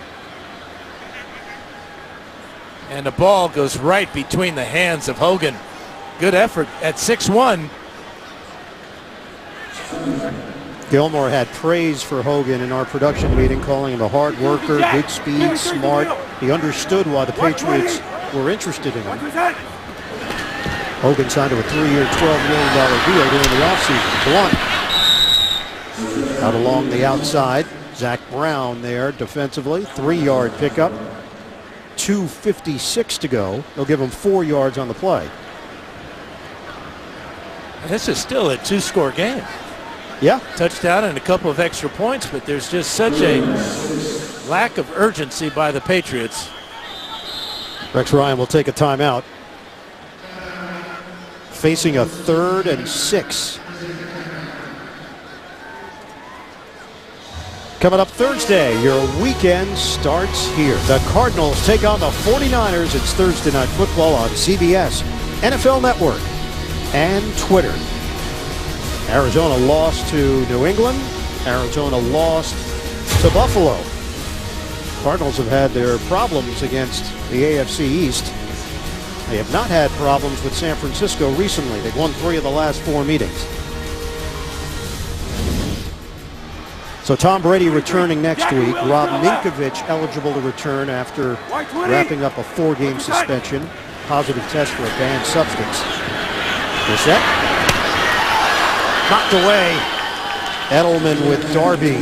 And the ball goes right between the hands of Hogan. Good effort at 6'1". Gilmore had praise for Hogan in our production meeting, calling him a hard worker, good speed, smart. He understood why the Patriots were interested in him. Hogan signed to a 3-year, $12 million deal during the offseason. Blunt out along the outside. Zach Brown there defensively. 3-yard pickup. 2:56 to go. They'll give him 4 yards on the play. This is still a 2-score game. Yeah. Touchdown and a couple of extra points, but there's just such a lack of urgency by the Patriots. Rex Ryan will take a timeout. Facing a 3rd and 6. Coming up Thursday, your weekend starts here. The Cardinals take on the 49ers. It's Thursday Night Football on CBS, NFL Network, and Twitter. Arizona lost to New England. Arizona lost to Buffalo. Cardinals have had their problems against the AFC East. They have not had problems with San Francisco recently. They've won 3 of the last 4 meetings. So Tom Brady returning next week. Rob Ninkovich eligible to return after wrapping up a 4-game suspension. Positive test for a banned substance. Brissett knocked away. Edelman with Darby.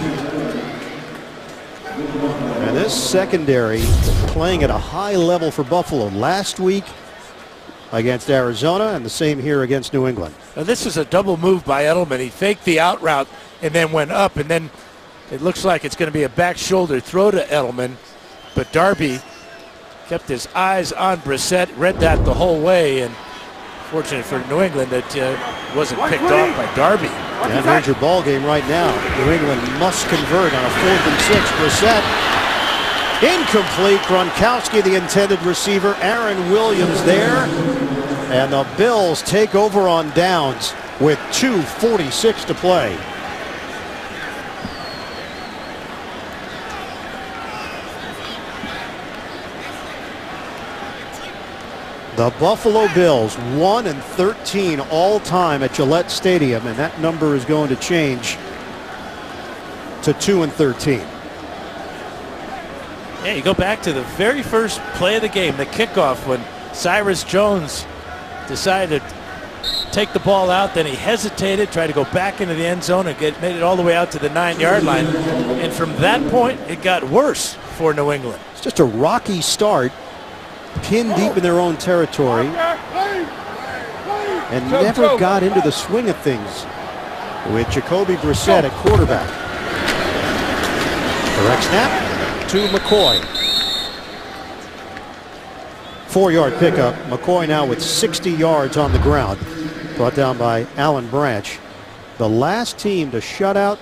And this secondary playing at a high level for Buffalo last week against Arizona, and the same here against New England. Now this is a double move by Edelman. He faked the out route and then went up, and then it looks like it's going to be a back shoulder throw to Edelman, but Darby kept his eyes on Brissett, read that the whole way, and fortunate for New England that wasn't picked off by Darby. Yeah, here's your ball game right now. New England must convert on a 4th and 6. Brissett incomplete. Gronkowski, the intended receiver. Aaron Williams there. And the Bills take over on downs with 2:46 to play. The Buffalo Bills 1-13 all time at Gillette Stadium, and that number is going to change to 2-13. Yeah, you go back to the very first play of the game, the kickoff, when Cyrus Jones decided to take the ball out. Then he hesitated, tried to go back into the end zone and made it all the way out to the 9-yard line. And from that point, it got worse for New England. It's just a rocky start, pinned deep in their own territory, and never got into the swing of things with Jacoby Brissett at quarterback. Direct snap to McCoy. 4-yard pickup. McCoy now with 60 yards on the ground. Brought down by Alan Branch. The last team to shut out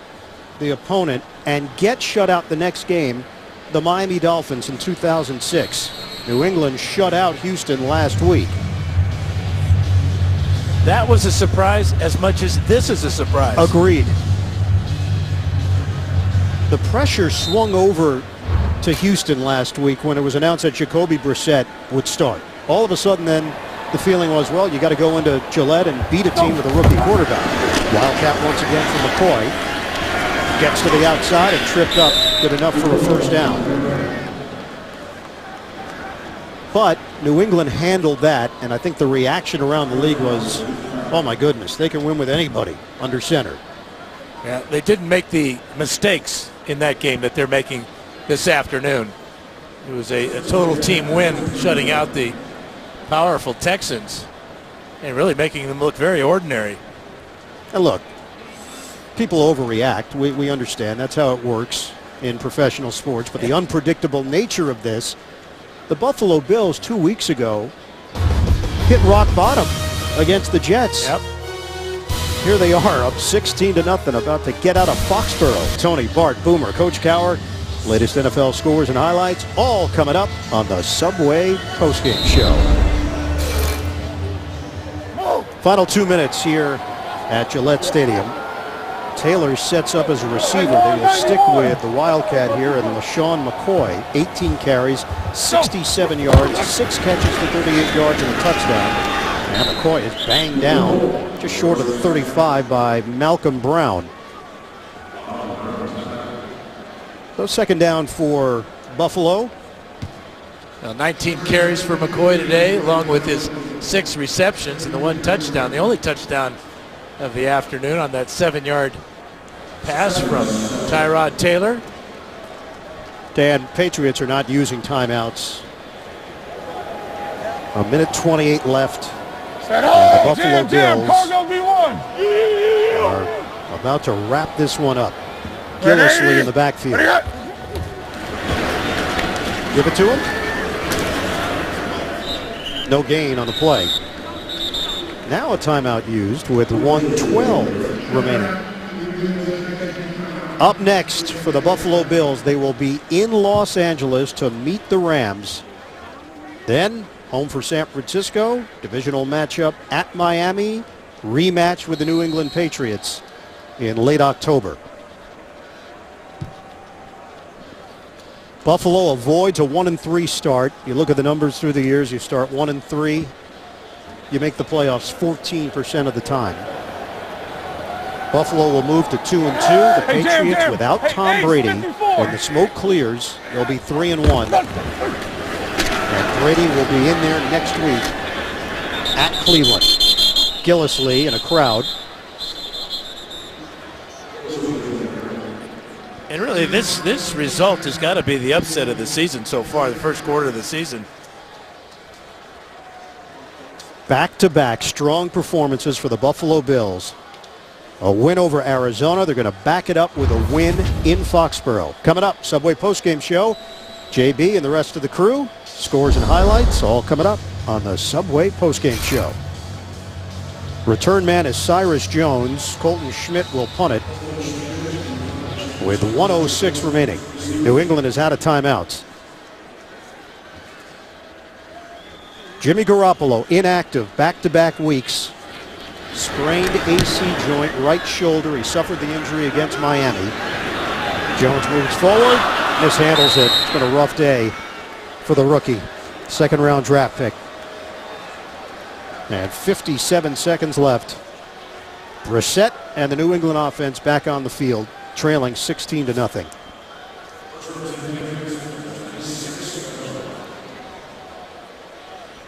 the opponent and get shut out the next game, the Miami Dolphins in 2006. New England shut out Houston last week. That was a surprise as much as this is a surprise. Agreed. The pressure swung over to Houston last week when it was announced that Jacoby Brissett would start. All of a sudden then the feeling was, well, you got to go into Gillette and beat a team with a rookie quarterback. Wildcat once again for McCoy. Gets to the outside and tripped up. Good enough for a first down. But New England handled that, and I think the reaction around the league was, oh my goodness, they can win with anybody under center. Yeah, they didn't make the mistakes in that game that they're making this afternoon. It was a total team win, shutting out the powerful Texans and really making them look very ordinary. And look, people overreact. We understand that's how it works in professional sports, but the unpredictable nature of this, the Buffalo Bills 2 weeks ago hit rock bottom against the Jets. Yep. Here they are up 16-0, about to get out of Foxborough. Tony, Bart, Boomer, Coach Cowher, latest NFL scores and highlights, all coming up on the Subway postgame show. Final 2 minutes here at Gillette Stadium. Taylor sets up as a receiver. They will stick with the Wildcat here, and LaShawn McCoy, 18 carries, 67 yards, 6 catches for 38 yards and a touchdown. And McCoy is banged down just short of the 35 by Malcolm Brown. So second down for Buffalo. 19 carries for McCoy today, along with his 6 receptions and the 1 touchdown. The only touchdown of the afternoon on that 7-yard pass from Tyrod Taylor. Dan, Patriots are not using timeouts. A minute 28 left. And the Buffalo Bills are about to wrap this one up. Gillislee in the backfield. Give it to him. No gain on the play. Now a timeout used with 1:12 remaining. Up next for the Buffalo Bills, they will be in Los Angeles to meet the Rams. Then home for San Francisco, divisional matchup at Miami, rematch with the New England Patriots in late October. Buffalo avoids a 1-3 start. You look at the numbers through the years, you start 1-3. You make the playoffs 14% of the time. Buffalo will move to 2-2. The Patriots without Tom Brady. When the smoke clears, they'll be 3-1. And Brady will be in there next week at Cleveland. Gillislee in a crowd. And really, this result has got to be the upset of the season so far, the first quarter of the season. Back-to-back strong performances for the Buffalo Bills. A win over Arizona. They're going to back it up with a win in Foxborough. Coming up, Subway postgame show. JB and the rest of the crew. Scores and highlights all coming up on the Subway postgame show. Return man is Cyrus Jones. Colton Schmidt will punt it with 1:06 remaining. New England is out of timeouts. Jimmy Garoppolo inactive back-to-back weeks. Sprained AC joint, right shoulder. He suffered the injury against Miami. Jones moves forward, mishandles it. It's been a rough day for the rookie. Second-round draft pick. And 57 seconds left. Brissett and the New England offense back on the field, trailing 16-0.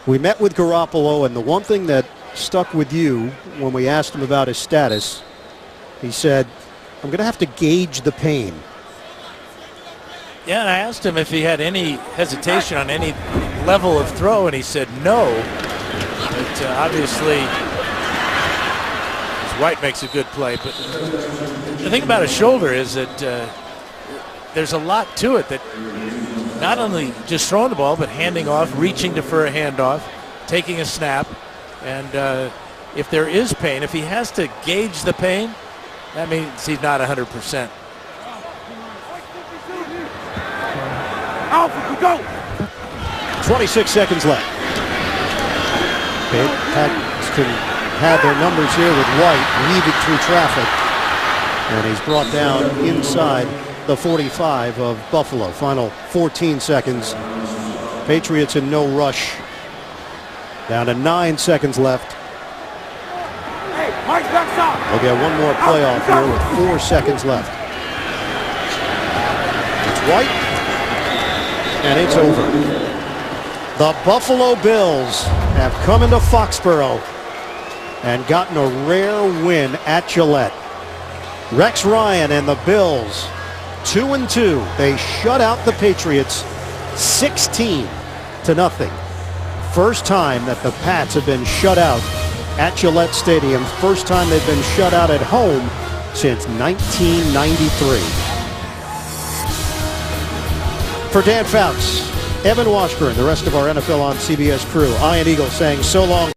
We met with Garoppolo, and the one thing that stuck with you when we asked him about his status. He said, I'm going to have to gauge the pain. Yeah, and I asked him if he had any hesitation on any level of throw, and he said no. But obviously, White makes a good play. But the thing about a shoulder is that there's a lot to it, that not only just throwing the ball, but handing off, reaching for a handoff, taking a snap. And if there is pain, if he has to gauge the pain, that means he's not 100%. Alpha, go! 26 seconds left. Patriots can have their numbers here with White weaving through traffic. And he's brought down inside the 45 of Buffalo. Final 14 seconds. Patriots in no rush. Down to 9 seconds left. Hey, Mike's backside. We'll get one more playoff here with 4 seconds left. It's White. And it's over. The Buffalo Bills have come into Foxborough and gotten a rare win at Gillette. Rex Ryan and the Bills 2-2. They shut out the Patriots 16-0. First time that the Pats have been shut out at Gillette Stadium. First time they've been shut out at home since 1993. For Dan Fouts, Evan Washburn, the rest of our NFL on CBS crew, Ian Eagle saying so long.